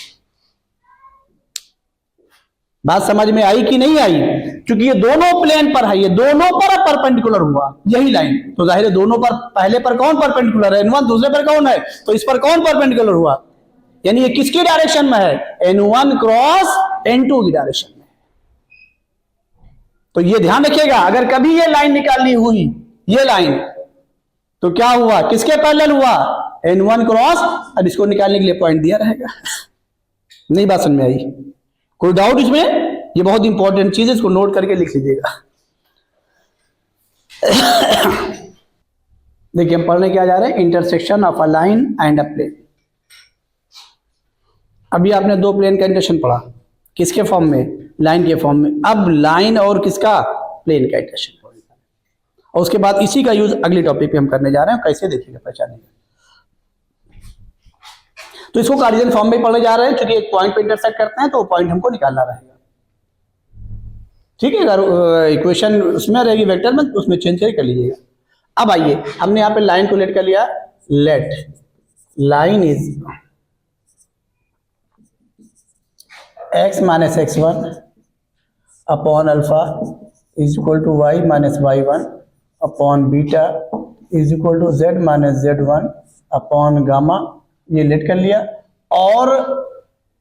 बात समझ में आई कि नहीं आई? क्योंकि ये दोनों प्लेन पर है, ये दोनों पर परपेंडिकुलर हुआ यही लाइन। तो जाहिर है दोनों पर, पहले पर कौन परपेंडिकुलर है? n1। दूसरे पर कौन है? तो इस पर कौन परपेंडिकुलर हुआ? यानी ये किसकी डायरेक्शन में है? n1 क्रॉस n2 की डायरेक्शन में। तो ये ध्यान रखिएगा, अगर कभी ये लाइन निकालनी हुई, ये लाइन, तो क्या हुआ? किसके पैरेलल हुआ? n1 cross. अब इसको निकालने के लिए पॉइंट दिया रहेगा। नहीं बात समझ में आई? कोई डाउट इसमें? ये बहुत इंपॉर्टेंट चीज है, इसको नोट करके लिख लीजिएगा। देखिए हम पढ़ने क्या जा रहे हैं? Intersection of a line and a plane. अभी आपने दो प्लेन का इंटरसेक्शन पढ़ा, किसके फॉर्म में? लाइन के फॉर्म में। अब लाइन और किसका? प्लेन का इंटरसेक्शन। और उसके बाद इसी का यूज अगली टॉपिक पे हम करने जा रहे हैं। कैसे देखिएगा, पहचानेगा। तो इसको कार्टेशियन फॉर्म में पढ़ने जा रहे हैं, क्योंकि एक पॉइंट पे इंटरसेक्ट करते हैं तो पॉइंट हमको निकालना रहेगा। ठीक है, अगर इक्वेशन उसमें रहेगी वेक्टर में, उसमें चेंज कर लीजिएगा। अब आइए, हमने यहाँ पे लाइन को लेट कर लिया। Let line is x minus x1 upon alpha is equal to y minus y1 upon beta is equal to z minus z1 upon gamma. ये लेट कर लिया। और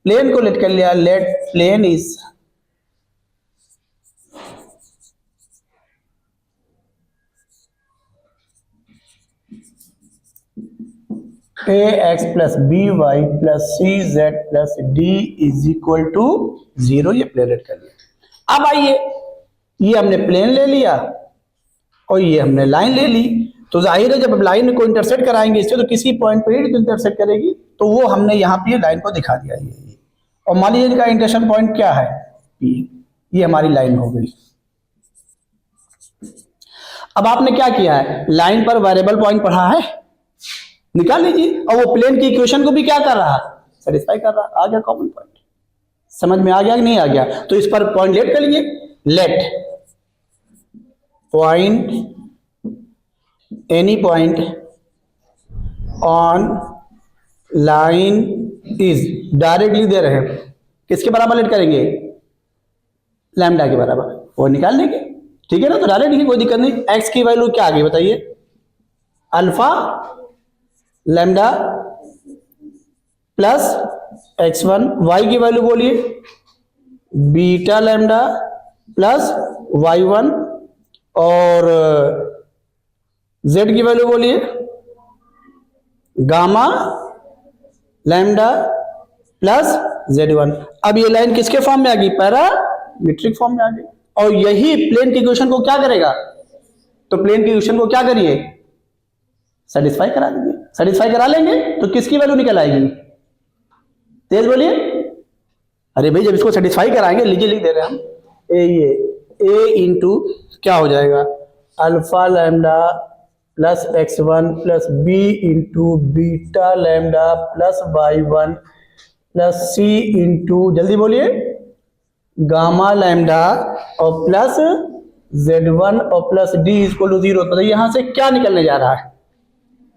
प्लेन को लेट कर लिया। Let plane is ax plus B Y plus C Z plus D is equal to 0। ये plane late कर लिया। अब आइए, ये हमने प्लेन ले लिया और ये हमने लाइन ले ली। तो जाहिर है जब हम लाइन को इंटरसेक्ट कराएंगे इससे, तो किसी पॉइंट पे ही इंटरसेक्ट करेगी। तो वो हमने यहाँ पे लाइन को दिखा दिया। ये और मान लीजिए इनका इंटरसेक्शन पॉइंट क्या है? P। ये हमारी लाइन हो गई। अब आपने क्या किया है? लाइन पर वेरिएबल पॉइंट पढ़ा है, निकाल लीजिए। और वो प्लेन की इक्वेशन को भी क्या कर रहा है? सेटिस्फाई कर रहा है। आ गया कॉमन पॉइंट। समझ में आ गया कि नहीं आ गया? तो इस पर पॉइंट लेट कर लीजिए। Let point any point on line is, directly दे रहे हैं, किसके बराबर लेट करेंगे? लैम्डा के बराबर। वो निकाल लेंगे। ठीक है ना? तो डायरेक्ट लिखिए, कोई दिक्कत नहीं। एक्स की वैल्यू क्या आ गई बताइए? Alpha lambda plus x1। Y की वैल्यू बोलिए बीटा लैम्डा प्लस y1। और z की वैल्यू बोलिए गामा लैम्डा प्लस z1। अब ये लाइन किसके फॉर्म में आ गई? पैरामीट्रिक फॉर्म में आ गई। और यही प्लेन की इक्वेशन को क्या करेगा? तो प्लेन की इक्वेशन को क्या करिए? सेटिस्फाई करा दीजिए। सेटिस्फाई करा लेंगे तो किसकी वैल्यू निकल आएगी? तेज बोलिए। अरे भाई जब इसको सेटिस्फाई कराएंगे, लीजिए लिख दे रहे हैं हम। ए इंटू क्या हो जाएगा? Alpha lambda plus x1 plus b into beta lambda plus y1 plus c into, जल्दी बोलिए, गामा लैम्डा और प्लस z1 और प्लस d इक्वल टू 0। तो यहां से क्या निकलने जा रहा है?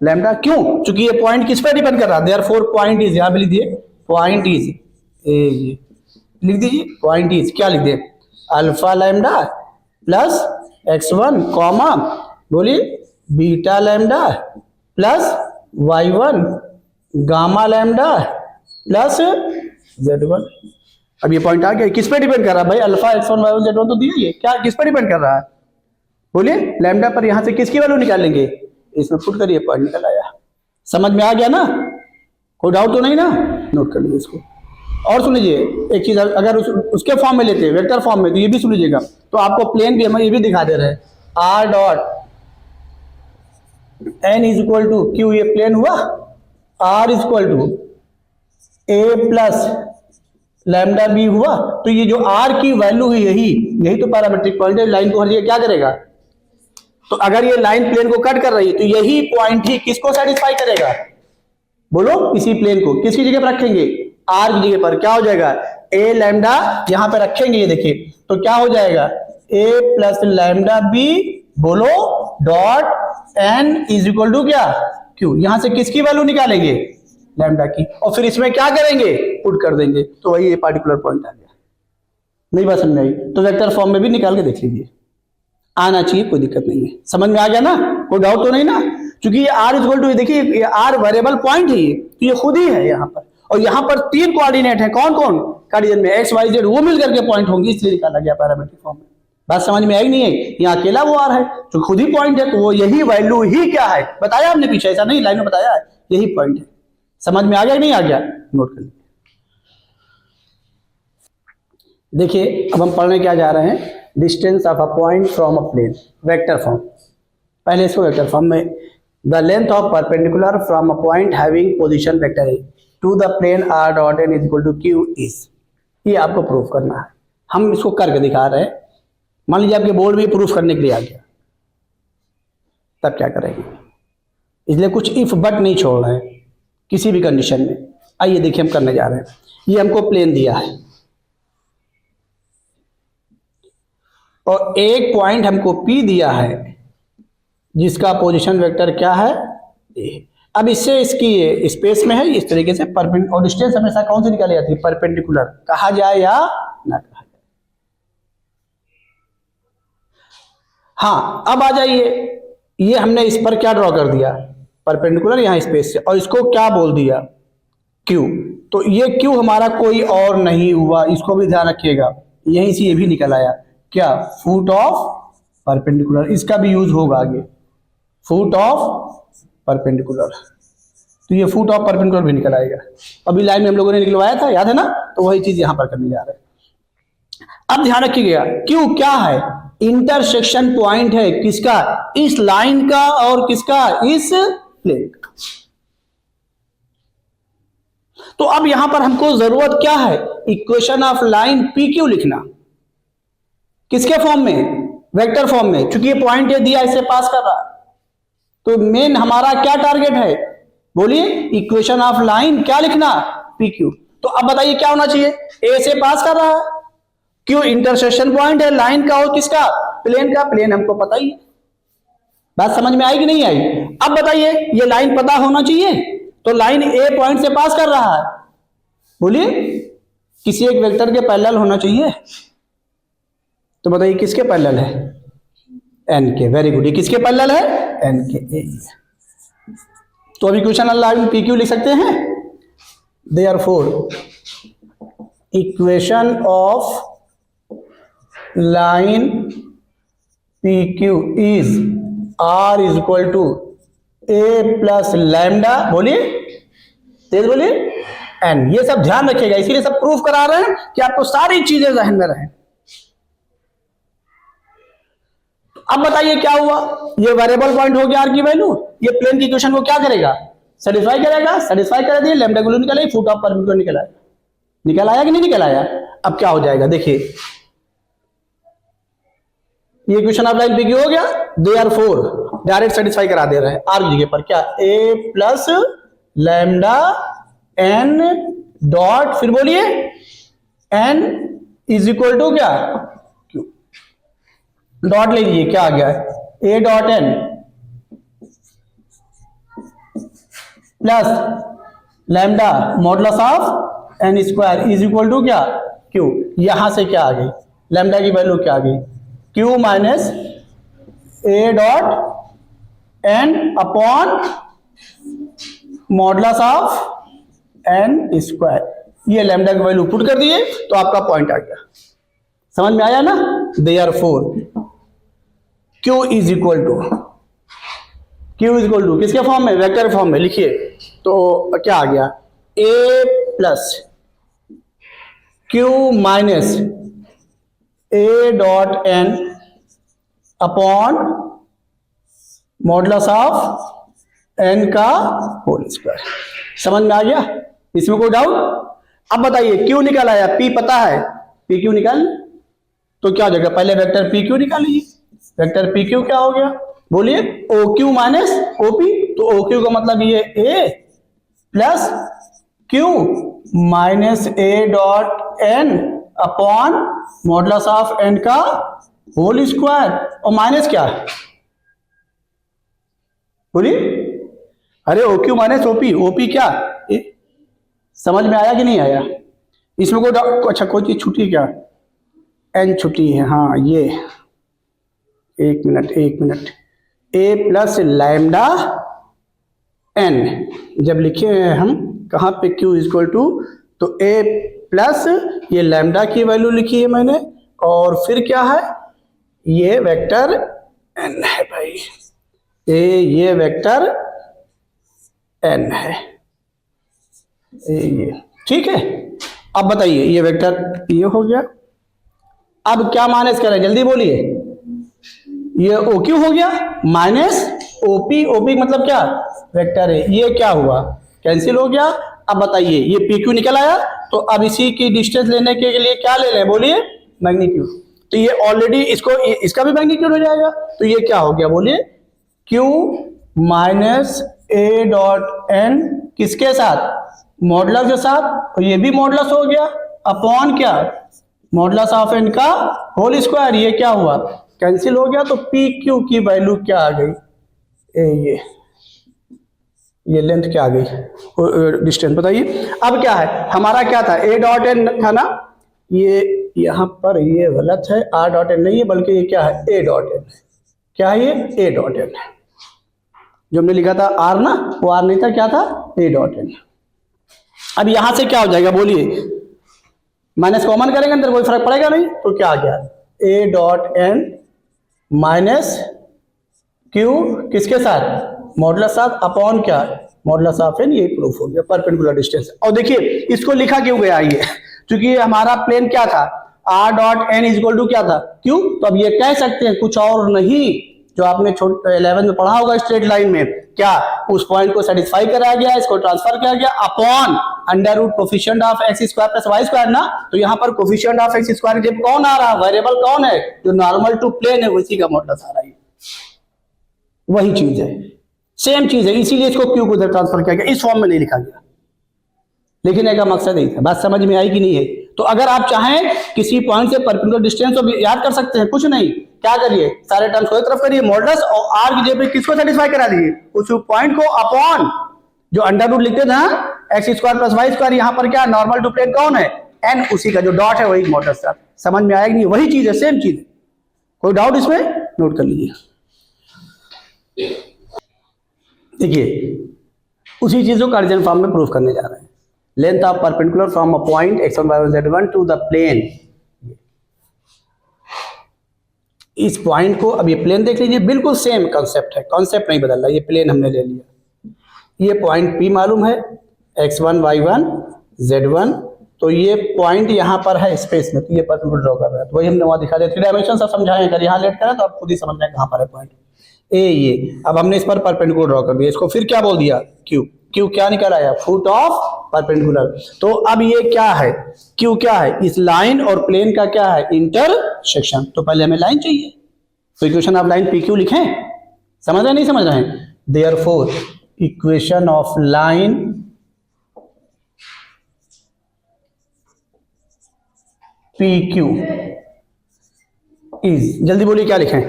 लैम्डा। क्यों? क्योंकि ये पॉइंट किस पर डिपेंड कर रहा है? देयरफॉर पॉइंट इज, यहां पे लिख दिए पॉइंट इज, ये लिख दीजिए पॉइंट इज। क्या लिख दिए? Alpha lambda plus x1 comma बोलिए beta lambda plus y1 gamma lambda plus z1। अब ये पॉइंट आ गया। किस पे डिपेंड कर रहा है भाई? अल्फा x1 y1 z1 तो दिया। ये क्या किस पे डिपेंड कर रहा है? बोलिए लैम्डा पर। यहां से किसकी वैल्यू निकालेंगे? इसमें पुट करिए, पॉइंट निकल आया। समझ में आ गया ना? कोई डाउट तो नहीं ना? नोट कर लीजिए इसको। और सुन लीजिए एक चीज, अगर उसके फॉर्म में लेते हैं वेक्टर फॉर्म में, तो ये भी सुन लीजिएगा। तो आपको प्लेन भी हम ये भी दिखा दे रहे हैं, R dot N is equal to Q, ये प्लेन हुआ। R is equal to A plus lambda B हुआ। तो ये जो आर की वैल्यू है यही तो पैरामेट्रिक पॉइंट है। लाइन को हर जगह क्या करेगा? तो अगर ये लाइन प्लेन को कट कर रही है तो यही पॉइंट ही किसको सेटिस्फाई करेगा? बोलो, इसी प्लेन को किसकी जगह पर रखेंगे? आर की जगह पर। क्या हो जाएगा? ए लैम्डा यहां पे रखेंगे, ये देखिए, तो क्या हो जाएगा? ए प्लस लैम्डा बी, बोलो, dot N is equal to क्या? क्यू। यहां से किसकी वैल्यू निकालेंगे? लैम्डा की, और फिर इसमें क्या करेंगे? पुट कर देंगे। तो वही ये पार्टिकुलर पॉइंट आ गया। नहीं बात समझ में आई? तो वेक्टर फॉर्म में भी निकाल के देख लीजिए, आना चाहिए, कोई दिक्कत नहीं है। समझ में आ गया ना? कोई डाउट तो नहीं ना? क्योंकि ये आर इक्वल टू, देखिए ये आर वेरिएबल पॉइंट है, तो ये खुद ही है यहाँ पर। और यहाँ पर 3 कोऑर्डिनेट है, कौन कौन? कार्टेशियन में एक्स वाई जेड, वो मिलकर के पॉइंट होंगे, इसलिए निकाला गया पैरामेट्रिक फॉर्म में। बात समझ में आई नहीं है? यहाँ अकेला वो आर है जो खुद ही पॉइंट है, तो वो यही वैल्यू ही क्या है बताया हमने पीछे, ऐसा नहीं लाइन में बताया है, यही पॉइंट है। समझ में आ गया कि नहीं आ गया? नोट कर लीजिए। देखिए अब हम पढ़ने क्या जा रहे हैं, distance of a point from a plane, vector form. पहले इसको वेक्टर फॉर्म में, the length of perpendicular from a point having position vector A to the plane R dot N is equal to Q is. ये आपको proof करना है, हम इसको करके दिखा रहे हैं। मान लीजिए आपके बोर्ड में प्रूफ करने के लिए आ गया, तब क्या करेंगे? इसलिए कुछ इफ बट नहीं छोड़ रहे हैं किसी भी कंडीशन में। आइए देखिए हम करने जा रहे हैं। ये हमको प्लेन दिया है और एक पॉइंट हमको P दिया है जिसका पोजीशन वेक्टर क्या है? ए। अब इससे इसकी स्पेस में है इस तरीके से परपेंडिकुलर, और डिस्टेंस हमेशा कौन सी निकाली जाती है? परपेंडिकुलर कहा जाए या ना कहा जाए। हाँ, अब आ जाइए, ये हमने इस पर क्या ड्रॉ कर दिया? परपेंडिकुलर, यहाँ स्पेस से, और इसको क्या बोल दिया? क्यू। तो ये क्यू हमारा कोई और नहीं हुआ, इसको भी ध्यान रखिएगा। यहीं से ये भी निकल आया क्या? Foot of perpendicular. इसका भी यूज होगा आगे, फुट ऑफ परपेंडिकुलर। तो ये फुट ऑफ परपेंडिकुलर भी निकल आएगा। अभी लाइन में हम लोगों ने निकलवाया था, याद है ना? तो वही चीज यहां पर करने जा रहे हैं। अब ध्यान रखिएगा, क्यू क्या है? इंटरसेक्शन पॉइंट है किसका? इस लाइन का और किसका? इस प्लेन का। तो अब यहां पर हमको जरूरत क्या है? Equation of line P Q लिखना। किसके फॉर्म में? वेक्टर फॉर्म में। चूंकि ये पॉइंट ये दिया, इसे पास कर रहा, तो मेन हमारा क्या टारगेट है? बोलिए, इक्वेशन ऑफ लाइन क्या लिखना? P Q. तो अब बताइए क्या होना चाहिए? ए से पास कर रहा है, क्यू इंटरसेक्शन पॉइंट है लाइन का और किसका? प्लेन का। प्लेन हमको पता ही है। बात समझ में आई कि नहीं आई? अब बताइए, ये लाइन पता होना चाहिए, तो लाइन ए पॉइंट से पास कर रहा है। बोलिए, किसी एक वेक्टर के पैरेलल होना चाहिए। तो बताइए किसके पैरेलल है? एन के। वेरी गुड, ये किसके पैरेलल है? एन के। तो अभी equation of line P Q लिख सकते हैं। Therefore equation of line P Q is R is equal to A plus lambda, बोलिए, तेज बोलिए, एन। ये सब ध्यान रखिएगा, इसीलिए सब प्रूफ करा रहे हैं कि आपको सारी चीजें ध्यान में रहें। अब बताइए क्या हुआ? ये वेरिएबल पॉइंट हो गया आर की वैल्यू, ये प्लेन की इक्वेशन को क्या करेगा? सेटिस्फाई करेगा। सेटिस्फाई कर दिए, लैम्डा वैल्यू निकल आई, फुट ऑफ परपेंडिकुलर निकल आया। निकल आया कि नहीं निकल आया? अब क्या हो जाएगा? देखिए, ये equation of line P Q हो गया। देयरफॉर डायरेक्ट सेटिस्फाई करा दे रहे हैं आर की जगह पर क्या? A plus lambda N dot, फिर बोलिए, एन इज इक्वल टू क्या? डॉट ले लीजिए, क्या आ गया? A dot N plus lambda modulus of N square is equal to क्या? क्यू। यहां से क्या आ गई? लैम्डा की वैल्यू क्या आ गई? Q minus A dot N upon modulus of N square. ये लैम्डा की वैल्यू पुट कर दिए तो आपका पॉइंट आ गया। समझ में आया ना? Therefore Q is equal to Q is equal to किसके फॉर्म में, वेक्टर फॉर्म में लिखिए। तो क्या आ गया, A plus Q minus A dot N upon modulus of N का होल स्क्वायर। समझ में आ गया, इसमें कोई डाउट? अब बताइए Q निकल आया, P पता है, P Q निकाल, तो क्या हो जाएगा, पहले वेक्टर P Q निकालिए। वेक्टर P Q क्या हो गया, बोलिए, OQ माइनस OP, तो OQ का मतलब ये A plus Q minus A dot N upon modulus of N का होल स्क्वायर। और माइनस क्या, बोलिए, अरे OQ माइनस OP, OP क्या, समझ में आया कि नहीं आया? इसमें कोई अच्छा कोई चीज छुट्टी क्या, N छुट्टी है, हाँ ये, एक minute, A plus lambda N जब लिखे हैं हम कहाँ पे Q इक्वल टू, तो A प्लस ये लैम्डा की वैल्यू लिखी है मैंने, और फिर क्या है, ये वेक्टर N है भाई, ये वेक्टर N है, ये ठीक है। अब बताइए, ये वेक्टर ये हो गया, अब क्या माइनस करें, जल्दी बोलिए, ये OQ हो गया माइनस OP, OP मतलब क्या, वेक्टर है, ये क्या हुआ, कैंसिल हो गया। अब बताइए, ये PQ निकल आया, तो अब इसी की डिस्टेंस लेने के लिए क्या ले लें, बोलिए, मैग्नीट्यूड। तो ये ऑलरेडी इसको, इसका भी मैग्नीट्यूड हो जाएगा, तो ये क्या हो गया, बोलिए, Q minus A dot N किसके साथ, मॉडुलस के साथ, तो ये भी मॉडुलस हो गया, अपॉन क्या, मॉडुलस ऑफ N का होल स्क्वायर, ये क्या हुआ, कैंसिल हो गया। तो PQ की वैल्यू क्या आ गई, ये लेंथ क्या आ गई, डिस्टेंस बताइए। अब क्या है, हमारा क्या था, A डॉट N था ना, ये यहाँ पर ये गलत है, R डॉट N नहीं है, बल्कि ये क्या है, A डॉट N, क्या है ये, A डॉट N, जो हमने लिखा था R ना, वो R नहीं था, क्या था, A डॉट N। अब यहां से क्या हो जाएगा, बोलिए, माइनस कॉमन करेंगे अंदर, कोई फर्क पड़ेगा नहीं, तो क्या आ गया, A dot N minus Q किसके साथ, मॉडुलस ऑफ अपॉन क्या, मॉडुलस ऑफ N, ये प्रूफ हो गया, परपेंडिकुलर डिस्टेंस। और देखिए इसको लिखा क्यों गया, ये क्योंकि हमारा प्लेन क्या था, R dot N is equal to क्या था, Q। तो अब ये कह सकते हैं कुछ और नहीं, जो आपने 11 में पढ़ा होगा स्ट्रेट लाइन में, क्या उस पॉइंट को सेटिस्फाई कराया गया, इसको ट्रांसफर किया गया upon under root coefficient of X square plus Y square ना। तो यहाँ पर कोफिशिएंट ऑफ एक्स स्क्वायर जब कौन आ रहा है, वेरिएबल कौन है, जो नॉर्मल टू प्लेन है, उसी का मॉडुलस आ रहा है, वही चीज है, सेम चीज है, इसीलिए इसको क्यू को ट्रांसफर किया गया, इस फॉर्म में नहीं लिखा गया, लिखने का मकसद यही था। बात समझ में आई कि नहीं है? तो अगर आप चाहें किसी पॉइंट से परपेंडिकुलर डिस्टेंस तो याद कर सकते हैं, कुछ नहीं, क्या करिए, सारे टर्म्स को एक तरफ करिए, मॉडुलस, और आर की जगह किसको सेटिस्फाई करा दीजिए, उस पॉइंट को, अपॉन जो अंडर रूट लिखते थे ना, X square plus Y square, यहाँ पर क्या नॉर्मल टू प्लेन कौन है, एन, उसी का जो डॉट है वही मॉडुलस था। समझ में आएगी नहीं, वही चीज है, सेम चीज है, कोई डाउट इसमें, नोट कर लीजिए। देखिए उसी चीज को कार्टेशियन फॉर्म में प्रूफ करने जा रहे हैं। Length of perpendicular from a point x1 y1 z1 to the plane, इस पॉइंट को, अब ये प्लेन देख लीजिए, बिल्कुल सेम कॉन्सेप्ट है, कॉन्सेप्ट नहीं बदल रहा, ये प्लेन हमने ले लिया, ये पॉइंट P मालूम है, x1 y1 z1, तो ये पॉइंट यहाँ पर है स्पेस में, तो ये परपेंडिकुलर ड्रॉ कर रहा है, तो वही हमने वहां दिखा दिया, 3 डायमेंशन सब समझाएं, अगर यहाँ लेट करें तो आप खुद ही समझ जाए कहाँ पर है पॉइंट ए, ये अब हमने इस पर परपेंडिकुलर ड्रॉ कर दिया, इसको फिर क्या बोल दिया, क्यू, क्यू क्या निकल आया, फुट ऑफ परपेंडिकुलर। तो अब ये क्या है, क्यू क्या है, इस लाइन और प्लेन का क्या है, इंटरसेक्शन, तो पहले हमें लाइन चाहिए, तो equation of line P Q लिखें, समझ रहे नहीं समझ रहे हैं, therefore equation of line P Q is, जल्दी बोलिए क्या लिखें,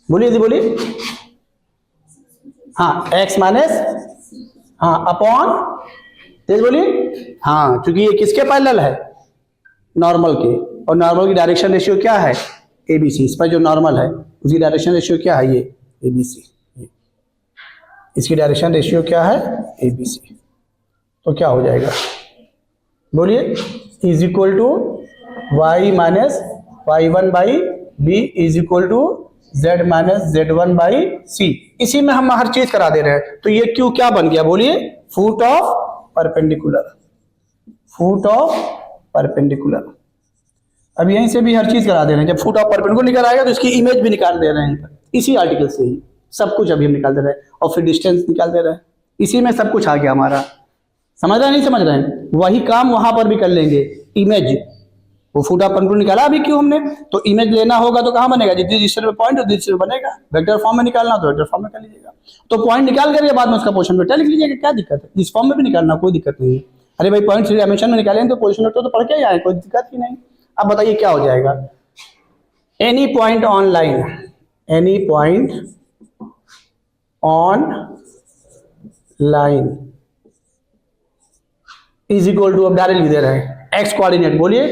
बोलिए जी बोलिए, हाँ x माइनस, हाँ अपॉन, तेज बोलिए, हाँ क्योंकि ये किसके पैरेलल है, नॉर्मल के, और नॉर्मल की डायरेक्शन रेशियो क्या है, ABC, इस पर जो नॉर्मल है उसकी डायरेक्शन रेशियो क्या है, ये ABC, इसकी डायरेक्शन रेशियो क्या है, ABC, तो क्या हो जाएगा, बोलिए, is equal to y minus y1 by b is equal to z minus z1 by c. इसी में हम हर चीज करा दे रहे हैं। तो ये q क्या बन गया बोलिए, foot of perpendicular, foot of perpendicular. अब यहीं से भी हर चीज करा दे रहे हैं। जब फुट ऑफ परपेंडिकुलर निकल आएगा तो इसकी इमेज भी निकाल दे रहे हैं इसी आर्टिकल से ही, सब कुछ अभी हम निकाल दे रहे हैं और फिर डिस्टेंस निकाल दे रहे हैं। इसी में सब कुछ आ गया हमारा। समझ रहे हैं नहीं समझ रहे हैं? वही काम वहां पर भी कर लेंगे। इमेज, वो फुट ऑफ परपेंडिकुलर निकाला अभी क्यों हमने, तो इमेज लेना होगा तो कहां बनेगा, जितनी डिस्टेंस पे पॉइंट उतनी डिस्टेंस पे बनेगा। वेक्टर फॉर्म में निकालना तो वेक्टर फॉर्म में कर लीजिएगा। तो पॉइंट निकाल करके बाद में उसका पोजीशन वेक्टर लिख लीजिएगा, क्या दिक्कत है? इस फॉर्म में भी निकालना कोई दिक्कत नहीं है। अरे भाई पॉइंट 3 डायमेंशन में निकालेंगे तो पोजीशन वेक्टर तो पढ़ के ही आए, कोई दिक्कत ही नहीं। अब बताइए क्या हो जाएगा, any point on line, any point on line is equal to, अब डायरेक्ट लिख दे रहे हैं एक्स कोऑर्डिनेट, बोलिए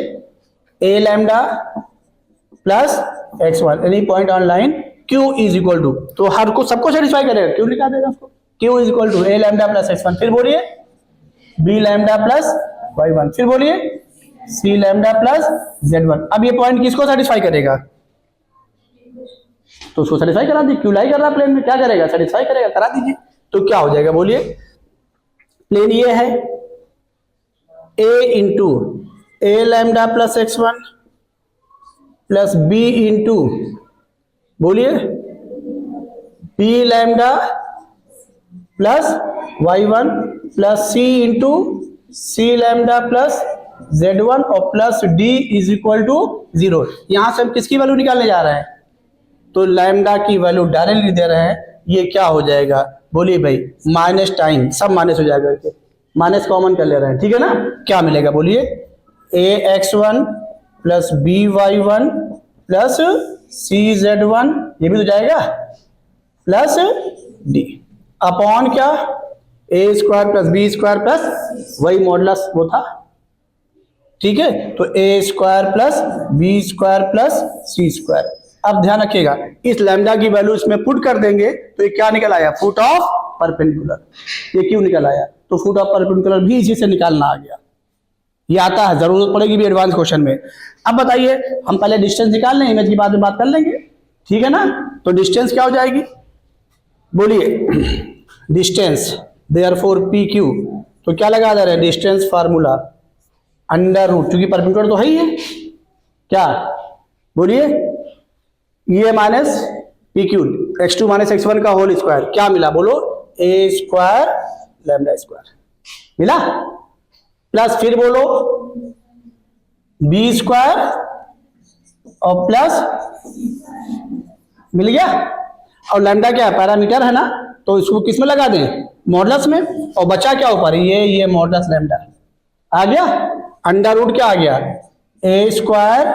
a lambda plus x one, any point on line q is equal to, तो हर को सबको सेटिस्फाई करेगा, क्यू लिखा देगा उसको, Q is equal to A lambda plus x one, फिर बोलिए B lambda plus Y one, फिर बोलिए C lambda plus Z one. अब ये पॉइंट किसको सेटिस्फाई करेगा, तो उसको सेटिस्फाई करा दीजिए, क्यू लाई कर रहा है प्लेन में, क्या करेगा सेटिस्फाई करेगा, करा दीजिए। तो क्या हो जाएगा बोलिए, प्लेन ये है a into a lambda plus x one plus b into, बोलिए B lambda plus Y one plus c into c lambda plus Z one और plus D is equal to 0। यहां से हम किसकी वैल्यू निकालने जा रहे हैं, तो लैम्डा की वैल्यू डायरेक्टली दे रहे हैं। ये क्या हो जाएगा बोलिए भाई, माइनस टाइम, सब माइनस हो जाएगा, माइनस कॉमन कर ले रहे हैं, ठीक है ना। क्या मिलेगा बोलिए, a x one plus B y one plus C z one, ये भी तो जाएगा, प्लस डी अपॉन क्या, a square plus b square plus वही मॉडुलस वो था, ठीक है। तो a square plus b square plus c square. अब ध्यान रखिएगा, इस लैम्डा की वैल्यू इसमें पुट कर देंगे तो ये क्या निकल आया, फुट ऑफ परपेंडिकुलर। ये क्यों निकल आया, तो फुट ऑफ परपेंडिकुलर भी इसी से निकालना आ गया। ये आता है, जरूरत पड़ेगी भी एडवांस क्वेश्चन में। अब बताइए, हम पहले डिस्टेंस निकाल लें, इमेज की बाद में बात कर लेंगे, ठीक है ना। तो डिस्टेंस क्या हो जाएगी बोलिए, डिस्टेंस देयरफॉर पी क्यू, तो क्या लगा दे रहे हैं, डिस्टेंस फार्मूला अंडर रूट, क्योंकि परपेंडिकुलर तो है ही है, क्या बोलिए ये minus P Q X two minus X one का होल स्क्वायर, क्या मिला बोलो, ए स्क्वायर लैम्डा स्क्वायर मिला, प्लस फिर बोलो बी स्क्वायर और प्लस मिल गया, और लैम्डा क्या है पैरामीटर है ना, तो इसको किस में लगा दें, मॉडुलस में, और बचा क्या ऊपर ये मॉडुलस लैम्डा आ गया, अंडर रूट क्या आ गया, a square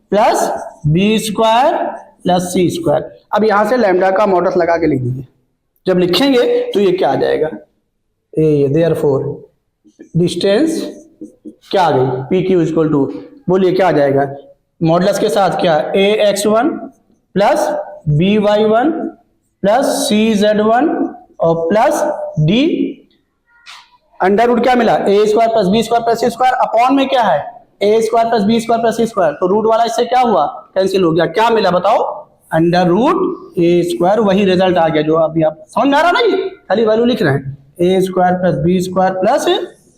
plus b square plus c square. अब यहां से लैम्डा का मॉडुलस लगा के लिख दीजिए, जब लिखेंगे तो ये क्या आ जाएगा, ए देयरफॉर डिस्टेंस क्या आ गई, पी क्यू इक्वल टू, बोलिए क्या आ जाएगा, मॉडुलस के साथ क्या, a x one plus B y one plus C z one और प्लस डी, अंडर रूट क्या मिला, a square plus b square plus c square, upon में क्या है a square plus b square plus c square, तो root वाला इससे क्या हुआ, कैंसिल हो गया, क्या मिला बताओ, अंडर रूट ए स्क्वायर, वही रिजल्ट आ गया जो अभी आप समझ में आ रहा ना, ये खाली वैल्यू लिख रहे हैं, a square plus b square plus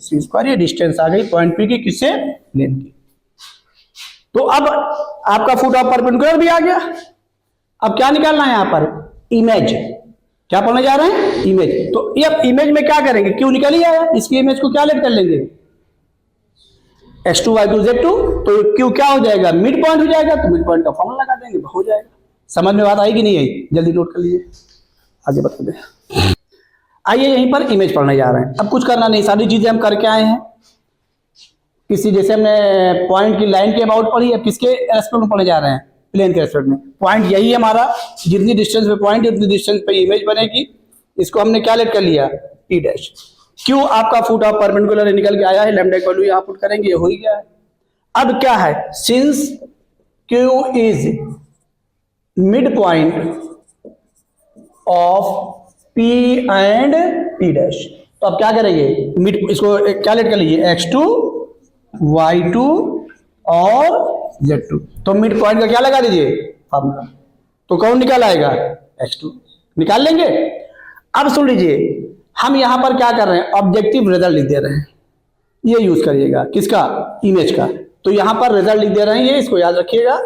c square, ये डिस्टेंस आ गई पॉइंट पी की, किससे, लेंथ की। तो अब आपका फुट ऑफ परपेंडिकुलर भी आ गया। अब क्या निकालना है यहां पर, इमेज, क्या पढ़ने जा रहे हैं, इमेज। तो ये इमेज में क्या करेंगे, क्यों निकल ही आया, इसकी इमेज को क्या लेट कर लेंगे, x2 y2 z2, तो क्यों क्या हो जाएगा, मिड पॉइंट हो जाएगा, तो मिड पॉइंट का फॉर्मूला लगा देंगे, हो जाएगा। समझ में बात आई कि नहीं आई, जल्दी नोट कर लीजिए, आगे बता दें। आइए यहीं पर इमेज पढ़ने जा रहे हैं। अब कुछ करना नहीं, सारी चीजें हम करके आए हैं। किसी जैसे हमने पॉइंट की लाइन के अबाउट पढ़ी, अब किसके रेस्पेक्ट में पढ़ने जा रहे हैं, प्लेन के रेस्पेक्ट में। पॉइंट यही है हमारा, जितनी डिस्टेंस पे पॉइंट है उतनी डिस्टेंस पे इमेज बनेगी। इसको हमने क्या लेट कर लिया, p डैश। क्यों आपका फुट ऑफ परपेंडिकुलर निकल के आया है, लैम्डा की वैल्यू यहां पुट करेंगे, ये हो ही गया है। अब क्या है, since q is mid point of p and p dash, तो अब क्या करेंगे, मिड, इसको क्या लेट कर लीजिए, x2 y2 और z2, तो मिड पॉइंट का क्या लगा दीजिए, फार्मूला तो कौन निकल आएगा, x2 निकाल लेंगे। अब सुन लीजिए, हम यहां पर क्या कर रहे हैं, ऑब्जेक्टिव रिजल्ट लिख दे रहे हैं, ये यूज करिएगा, किसका, इमेज का। तो यहां पर रिजल्ट लिख दे रहे हैं, ये इसको याद रखिएगा,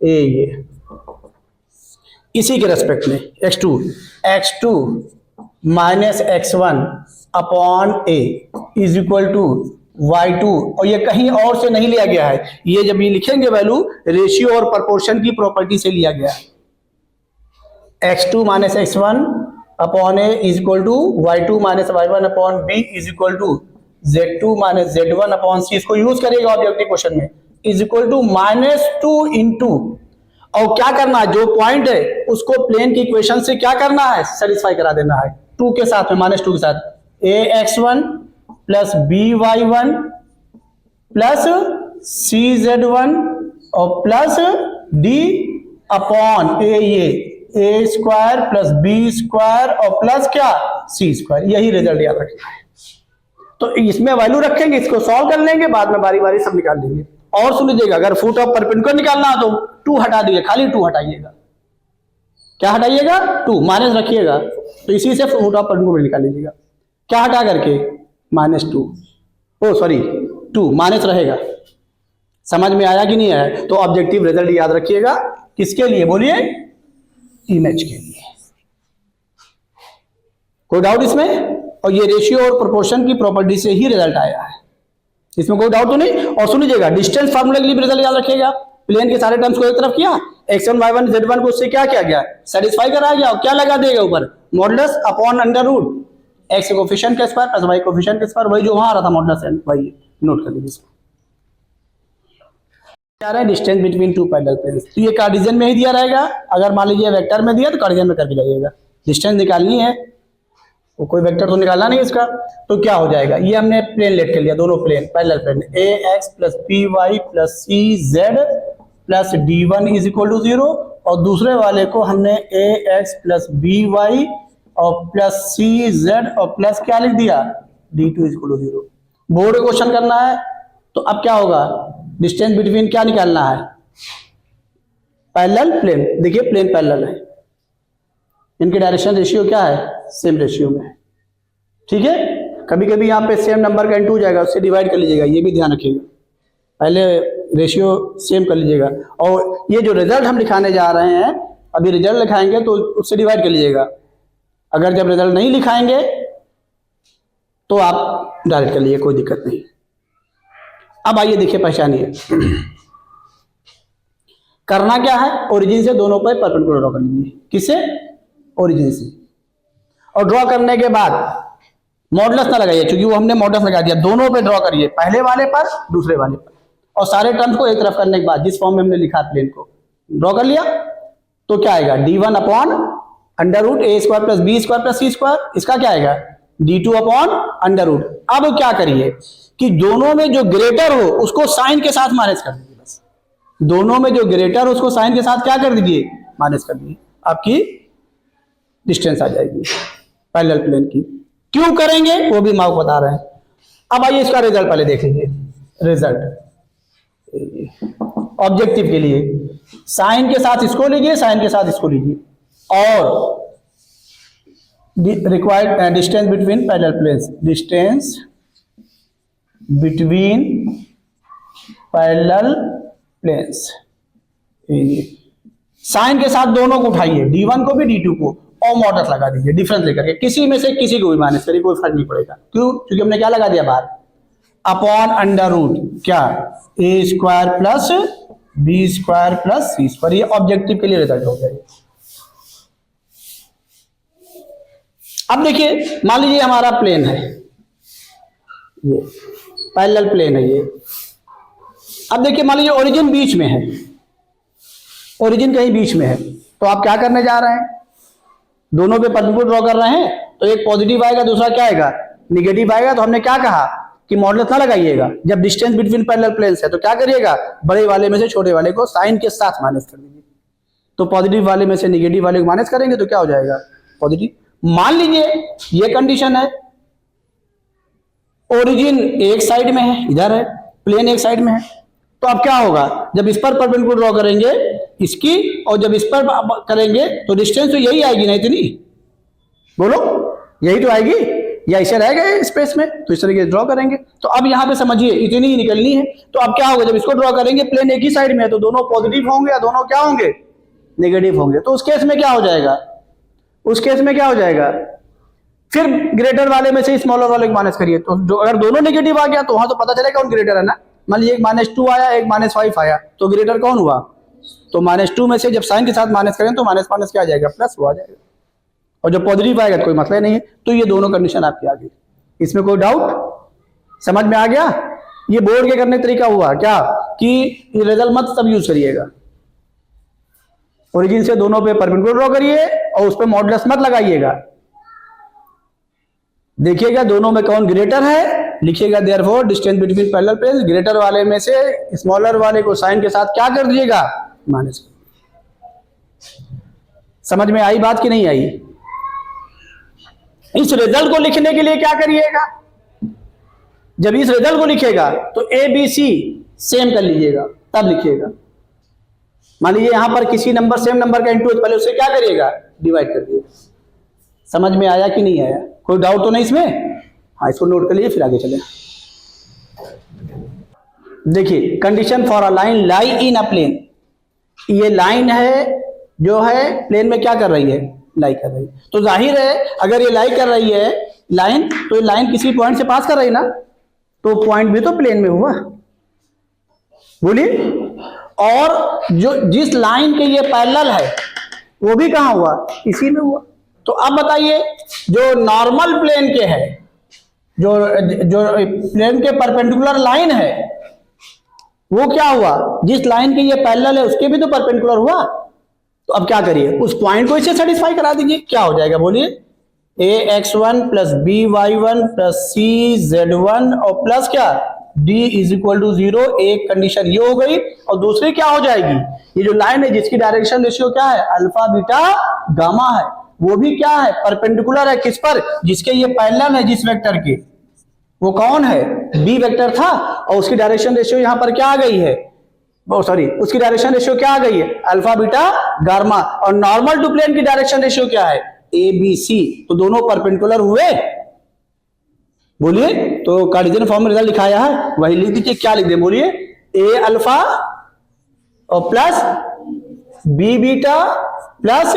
ये इसी के रेस्पेक्ट में x2 minus x1 upon a is equal to y2, और ये कहीं और से नहीं लिया गया है, ये जब ये लिखेंगे वैल्यू रेशियो और प्रोपोर्शन की प्रॉपर्टी से लिया गया है। x2 minus x1 upon a is equal to y2 minus y1 upon b is equal to z2 minus z1 upon c, इसको यूज करिएगा ऑब्जेक्टिव क्वेश्चन में, इज इक्वल टू -2 इंटू, और क्या करना है, जो पॉइंट है उसको प्लेन की इक्वेशन से क्या करना है, सेटिस्फाई करा देना है, 2 के साथ में, -2 के साथ, ax1 plus by1 plus cz1 और प्लस d अपॉन a, ये a square plus b square और प्लस क्या, c स्क्वायर, यही रिजल्ट याद रखना है। तो इसमें वैल्यू रखेंगे, इसको सॉल्व कर लेंगे, बाद में बारी बारी सब निकाल लेंगे। और सुन लीजिएगा, अगर फुट ऑफ परपेंडिकुलर निकालना हो तो 2 हटा दीजिए, खाली 2 हटाइएगा, क्या हटाइएगा, 2 माइनस रखिएगा, तो इसी से फुट ऑफ परपेंडिकुलर निकाल लीजिएगा, क्या हटा करके, -2, ओ सॉरी 2 माइनस रहेगा। समझ में आया कि नहीं आया? तो ऑब्जेक्टिव रिजल्ट याद रखिएगा, किसके लिए बोलिए, इमेज के लिए। कोई डाउट इसमें? और ये रेशियो और प्रोपोर्शन की प्रॉपर्टी से ही रिजल्ट आया है, इसमें कोई डाउट तो नहीं। और सुन लीजिएगा, डिस्टेंस फार्मूला के लिए भी रिजल्ट याद रखिएगा, प्लेन के सारे टर्म्स को एक तरफ किया, x1 y1 z1 को उससे क्या किया गया, सेटिस्फाई करा गया, और क्या लगा देगा ऊपर, modulus upon under root x coefficient का स्क्वायर प्लस y कोफिशिएंट का स्क्वायर, वही जो वहां आ रहा था मॉडुलस n, वही नोट कर लीजिए। क्या रहा है, distance between two parallel planes, तो ये कार्टेशियन में ही दिया रहेगा, अगर मान लीजिए वेक्टर में दिया तो कार्टेशियन में करके जाइएगा, डिस्टेंस निकालनी है, वो कोई वेक्टर तो निकालना नहीं इसका, तो क्या हो जाएगा, ये हमने प्लेन लेट कर लिया, दोनों plane parallel plane, ax plus py plus cz plus d1 is equal to 0, और दूसरे वाले को हमने ax प्लस by और प्लस cz और प्लस क्या लिख दिया, d2 is equal to 0। Board question करना है, तो अब क्या होगा, डिस्टेंस बिटवीन क्या निकालना है, पैरेलल प्लेन, देखिए प्लेन पैरेलल है, इनके डायरेक्शन रेशियो क्या है, सेम रेशियो में, ठीक है। कभी कभी यहाँ पे सेम नंबर का इंटू हो जाएगा, उससे डिवाइड कर लीजिएगा, ये भी ध्यान रखिएगा, पहले रेशियो सेम कर लीजिएगा। और ये जो रिजल्ट हम लिखाने जा रहे हैं, अभी रिजल्ट लिखाएंगे तो उससे डिवाइड कर लीजिएगा, अगर जब रिजल्ट नहीं लिखाएंगे तो आप डायरेक्ट कर लीजिए, कोई दिक्कत नहीं। अब आइए देखिए, पहचानिए करना क्या है, ओरिजिन से दोनों पर परपेंडिकुलर ड्रॉ कर लीजिए, किससे, ओरिजिन से, और ड्रॉ करने के बाद मॉडुलस ना लगाइए, क्योंकि वो हमने मॉडुलस लगा दिया, दोनों पे ड्रॉ करिए, पहले वाले पर दूसरे वाले पर, और सारे टर्म्स को एक तरफ करने के बाद जिस फॉर्म में हमने लिखा प्लेन को ड्रॉ कर लिया, तो क्या आएगा, d1 upon under root a square plus b square plus c square, इसका क्या आएगा, d2 अपॉन अंडर रूट। अब क्या करिए कि दोनों में जो ग्रेटर हो उसको साइन के साथ माइनस कर दीजिए, बस दोनों में जो ग्रेटर हो उसको साइन के साथ क्या कर दीजिए, माइनस कर दीजिए, आपकी डिस्टेंस आ जाएगी पैरेलल प्लेन की। क्यों करेंगे वो भी मार्क बता रहे हैं। अब आइए इसका रिजल्ट पहले देख लीजिए, रिजल्ट ऑब्जेक्टिव के लिए साइन के साथ इसको लीजिए, साइन के साथ इसको लीजिए, और required distance between parallel planes, distance between parallel planes, sign के साथ दोनों को उठाइए, d1 को भी d2 को, और मॉडुलस लगा दीजिए, डिफरेंस लेकर के, किसी में से किसी को भी माइनस करिए, कोई फर्क नहीं पड़ेगा। क्यों, क्योंकि हमने क्या लगा दिया बाहर, अपॉन अंडर रूट क्या, a square plus b square plus c square, ये ऑब्जेक्टिव के लिए रिजल्ट हो गया। अब देखिए, मान लीजिए हमारा प्लेन है, ये पैरेलल प्लेन है ये। अब देखिए, मान लीजिए ओरिजिन बीच में है, ओरिजिन कहीं बीच में है, तो आप क्या करने जा रहे हैं, दोनों पे परपेंडिकुलर ड्रॉ कर रहे हैं, तो एक पॉजिटिव आएगा, दूसरा क्या आएगा, निगेटिव आएगा। तो हमने क्या कहा कि मॉडुलस ना लगाइएगा, जब डिस्टेंस बिटवीन पैरेलल प्लेन्स है तो क्या करिएगा, बड़े वाले में से छोटे वाले को साइन के साथ माइनस कर दीजिए, तो पॉजिटिव वाले में से निगेटिव वाले को माइनस करेंगे तो क्या हो जाएगा, पॉजिटिव। मान लीजिए ये कंडीशन है, ओरिजिन एक साइड में है, इधर है, प्लेन एक साइड में है, तो अब क्या होगा, जब इस पर परपेंडिकुलर ड्रॉ करेंगे इसकी, और जब इस पर करेंगे तो डिस्टेंस तो यही आएगी ना, इतनी, बोलो यही तो आएगी, या इसे रहेगा स्पेस में, तो इस तरीके से ड्रॉ करेंगे। तो अब यहाँ पे समझिए इतनी ही निकलनी है। तो अब क्या होगा, जब इसको ड्रॉ करेंगे प्लेन एक ही साइड में है तो दोनों पॉजिटिव होंगे या दोनों क्या होंगे, नेगेटिव होंगे। तो उस केस में क्या हो जाएगा, उस केस में क्या हो जाएगा, फिर ग्रेटर वाले में से स्मॉलर वाले को माइनस करिए, तो जो अगर दोनों नेगेटिव आ गया तो वहां तो पता चलेगा कौन ग्रेटर है ना। मान लीजिए एक -2 आया, एक -5 आया, तो ग्रेटर कौन हुआ, तो -2 में से जब साइन के साथ माइनस करें तो माइनस माइनस क्या आ जाएगा, प्लस हुआ जाएगा, और जब पॉजिटिव आएगा तो कोई मतलब नहीं है। तो ये दोनों कंडीशन आपकी आ गई, इसमें कोई डाउट, समझ में आ गया। ये बोर्ड के करने तरीका हुआ क्या कि रिजल्ट मत सब यूज करिएगा, ओरिजिन से दोनों पे परपेंडिकुलर ड्रॉ करिए और उस पे मॉडुलस मत लगाइएगा। देखिएगा दोनों में कौन ग्रेटर है, लिखिएगा therefore distance between parallel planes, greater वाले में से स्मॉलर वाले को साइन के साथ क्या कर दीजिएगा, माइनस। समझ में आई बात कि नहीं आई। इस रिजल्ट को लिखने के लिए क्या करिएगा, जब इस रिजल्ट को लिखेगा तो ए बी सी सेम कर लीजिएगा, तब लिखिएगा। मान लीजिए यहां पर किसी नंबर सेम नंबर का इंटू, पहले उसे क्या करिएगा, डिवाइड कर दिएगा। समझ में आया कि नहीं आया, कोई डाउट तो नहीं इसमें। हाँ, इसको नोट कर लीजिए, फिर आगे चले। देखिए condition for a line lie in a plane, ये लाइन है जो है प्लेन में क्या कर रही है, लाई कर रही है। तो जाहिर है अगर ये लाई कर रही है लाइन, तो ये लाइन किसी पॉइंट से पास कर रही है ना, तो पॉइंट भी तो प्लेन में हुआ, बोलिए। और जो जिस लाइन के ये पैरेलल है वो भी कहां हुआ, इसी में हुआ। तो अब बताइए जो नॉर्मल प्लेन के है, जो जो प्लेन के परपेंडिकुलर लाइन है वो क्या हुआ, जिस लाइन के ये पैरेलल है उसके भी तो परपेंडिकुलर हुआ। तो अब क्या करिए, उस पॉइंट को इसे सेटिस्फाई करा दीजिए, क्या हो जाएगा बोलिए, ax1 plus by1 plus cz1 और प्लस क्या d इज इक्वल टू 0। एक कंडीशन ये हो गई, और दूसरी क्या हो जाएगी, ये जो लाइन है जिसकी डायरेक्शन रेशियो क्या है, अल्फा बीटा गामा है, वो भी क्या है, परपेंडिकुलर है किस पर, जिसके ये पैरेलल है जिस वेक्टर के, वो कौन है, बी वेक्टर था, और उसकी डायरेक्शन रेशियो यहां पर क्या आ गई है, सॉरी उसकी डायरेक्शन रेशियो क्या आ गई है, अल्फा बीटा गामा। और नॉर्मल टू प्लेन की डायरेक्शन रेशियो क्या है, ए बी सी। तो दोनों परपेंडिकुलर हुए, बोलिए। तो कार्टेशियन फॉर्म में रिजल्ट लिखाया है वही लिख दीजिए, क्या लिख दे बोलिए, ए अल्फा और plus b beta plus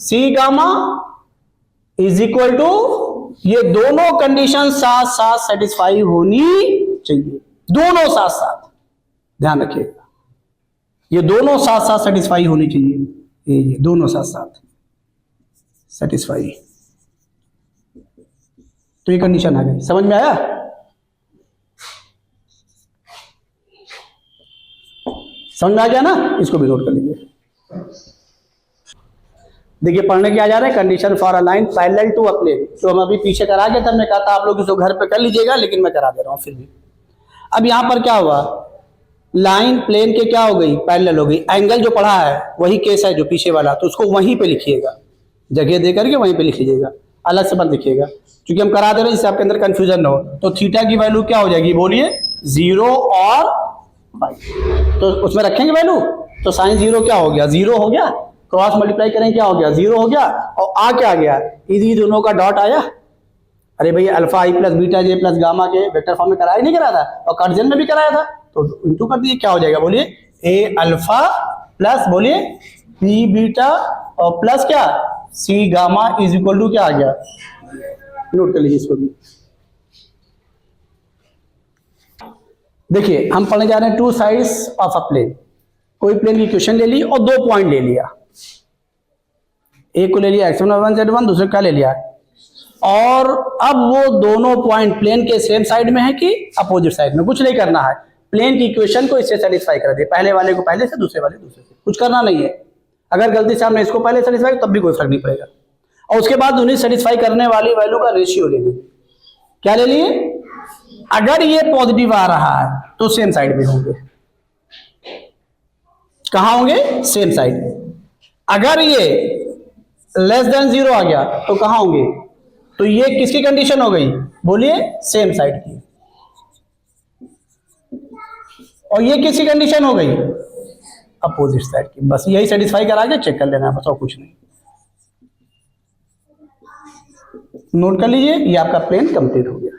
c gamma is equal to, ये दोनों कंडीशन साथ साथ सेटिस्फाई होनी चाहिए, दोनों साथ साथ, ध्यान रखिएगा, ये दोनों साथ साथ सेटिस्फाई होनी चाहिए, ये दोनों साथ साथ सेटिस्फाई। तो ये कंडीशन आ गई, समझ में आया। समझ में आ गया ना, इसको भी नोट कर लीजिए। देखिए पढ़ने क्या जा रहा है, condition for a line parallel to a plane. तो हम अभी पीछे करा के हमने कहा था आप लोग इसको घर पे कर लीजिएगा, लेकिन मैं करा दे रहा हूं फिर भी। अब यहां पर क्या हुआ, लाइन प्लेन के क्या हो गई, पैरेलल हो गई। एंगल जो पढ़ा है वही केस है जो पीछे वाला, तो उसको वहीं पे लिखिएगा, जगह दे करके वहीं पे लिख लीजिएगा, अलग से मत लिखिएगा, क्योंकि हम करा दे रहे हैं जिससे आपके अंदर कंफ्यूजन ना हो। तो थीटा की वैल्यू क्या हो जाएगी बोलिए, 0 और 5। तो उसमें रखेंगे वैल्यू, तो साइन 0 क्या हो गया, 0 हो गया, क्रॉस मल्टीप्लाई करेंगे क्या हो गया, 0 हो गया, और आ क्या गया, इसी दोनों का डॉट आया। अरे भैया alpha I plus beta J plus gamma के वेक्टर फॉर्म में कराया नहीं, कराया था, और कार्टेशियन में भी कराया था, तो इंटू कर दीजिए, क्या हो जाएगा बोलिए, ए अल्फा प्लस बोलिए बी बीटा और प्लस क्या सी गामा इज इक्वल टू क्या आ गया, नोट कर लीजिए इसको भी। देखिए हम पढ़ने जा रहे हैं two sides of a plane. कोई प्लेन की इक्वेशन ले ली और 2 पॉइंट ले लिया, एक को ले लिया x1 और 1z1, दूसरे का ले लिया, और अब वो दोनों पॉइंट प्लेन के सेम साइड में है कि अपोजिट साइड में, कुछ नहीं करना है, प्लेन की इक्वेशन को इससे सेटिस्फाई कर दे, पहले वाले को पहले से, दूसरे वाले दूसरे से, कुछ करना नहीं है। अगर गलती से हमने इसको पहले सेटिस्फाई तब भी कोई फर्क नहीं पड़ेगा। और उसके बाद उन्हें सेटिस्फाई करने वाली वैल्यू का रेशियो ले लीजिए, क्या ले लिए, अगर ये पॉजिटिव आ रहा है तो सेम साइड में होंगे, कहां होंगे, सेम साइड। अगर ये लेस देन 0 आ गया तो कहां होंगे, तो ये किसकी कंडीशन हो गई बोलिए, सेम साइड की। और ये किसकी कंडीशन हो गई, अपोजिट साइड की। बस यही सेटिस्फाई करा के चेक कर लेना है, बस और कुछ नहीं। नोट कर लीजिए, ये आपका प्लेन कंप्लीट हो गया।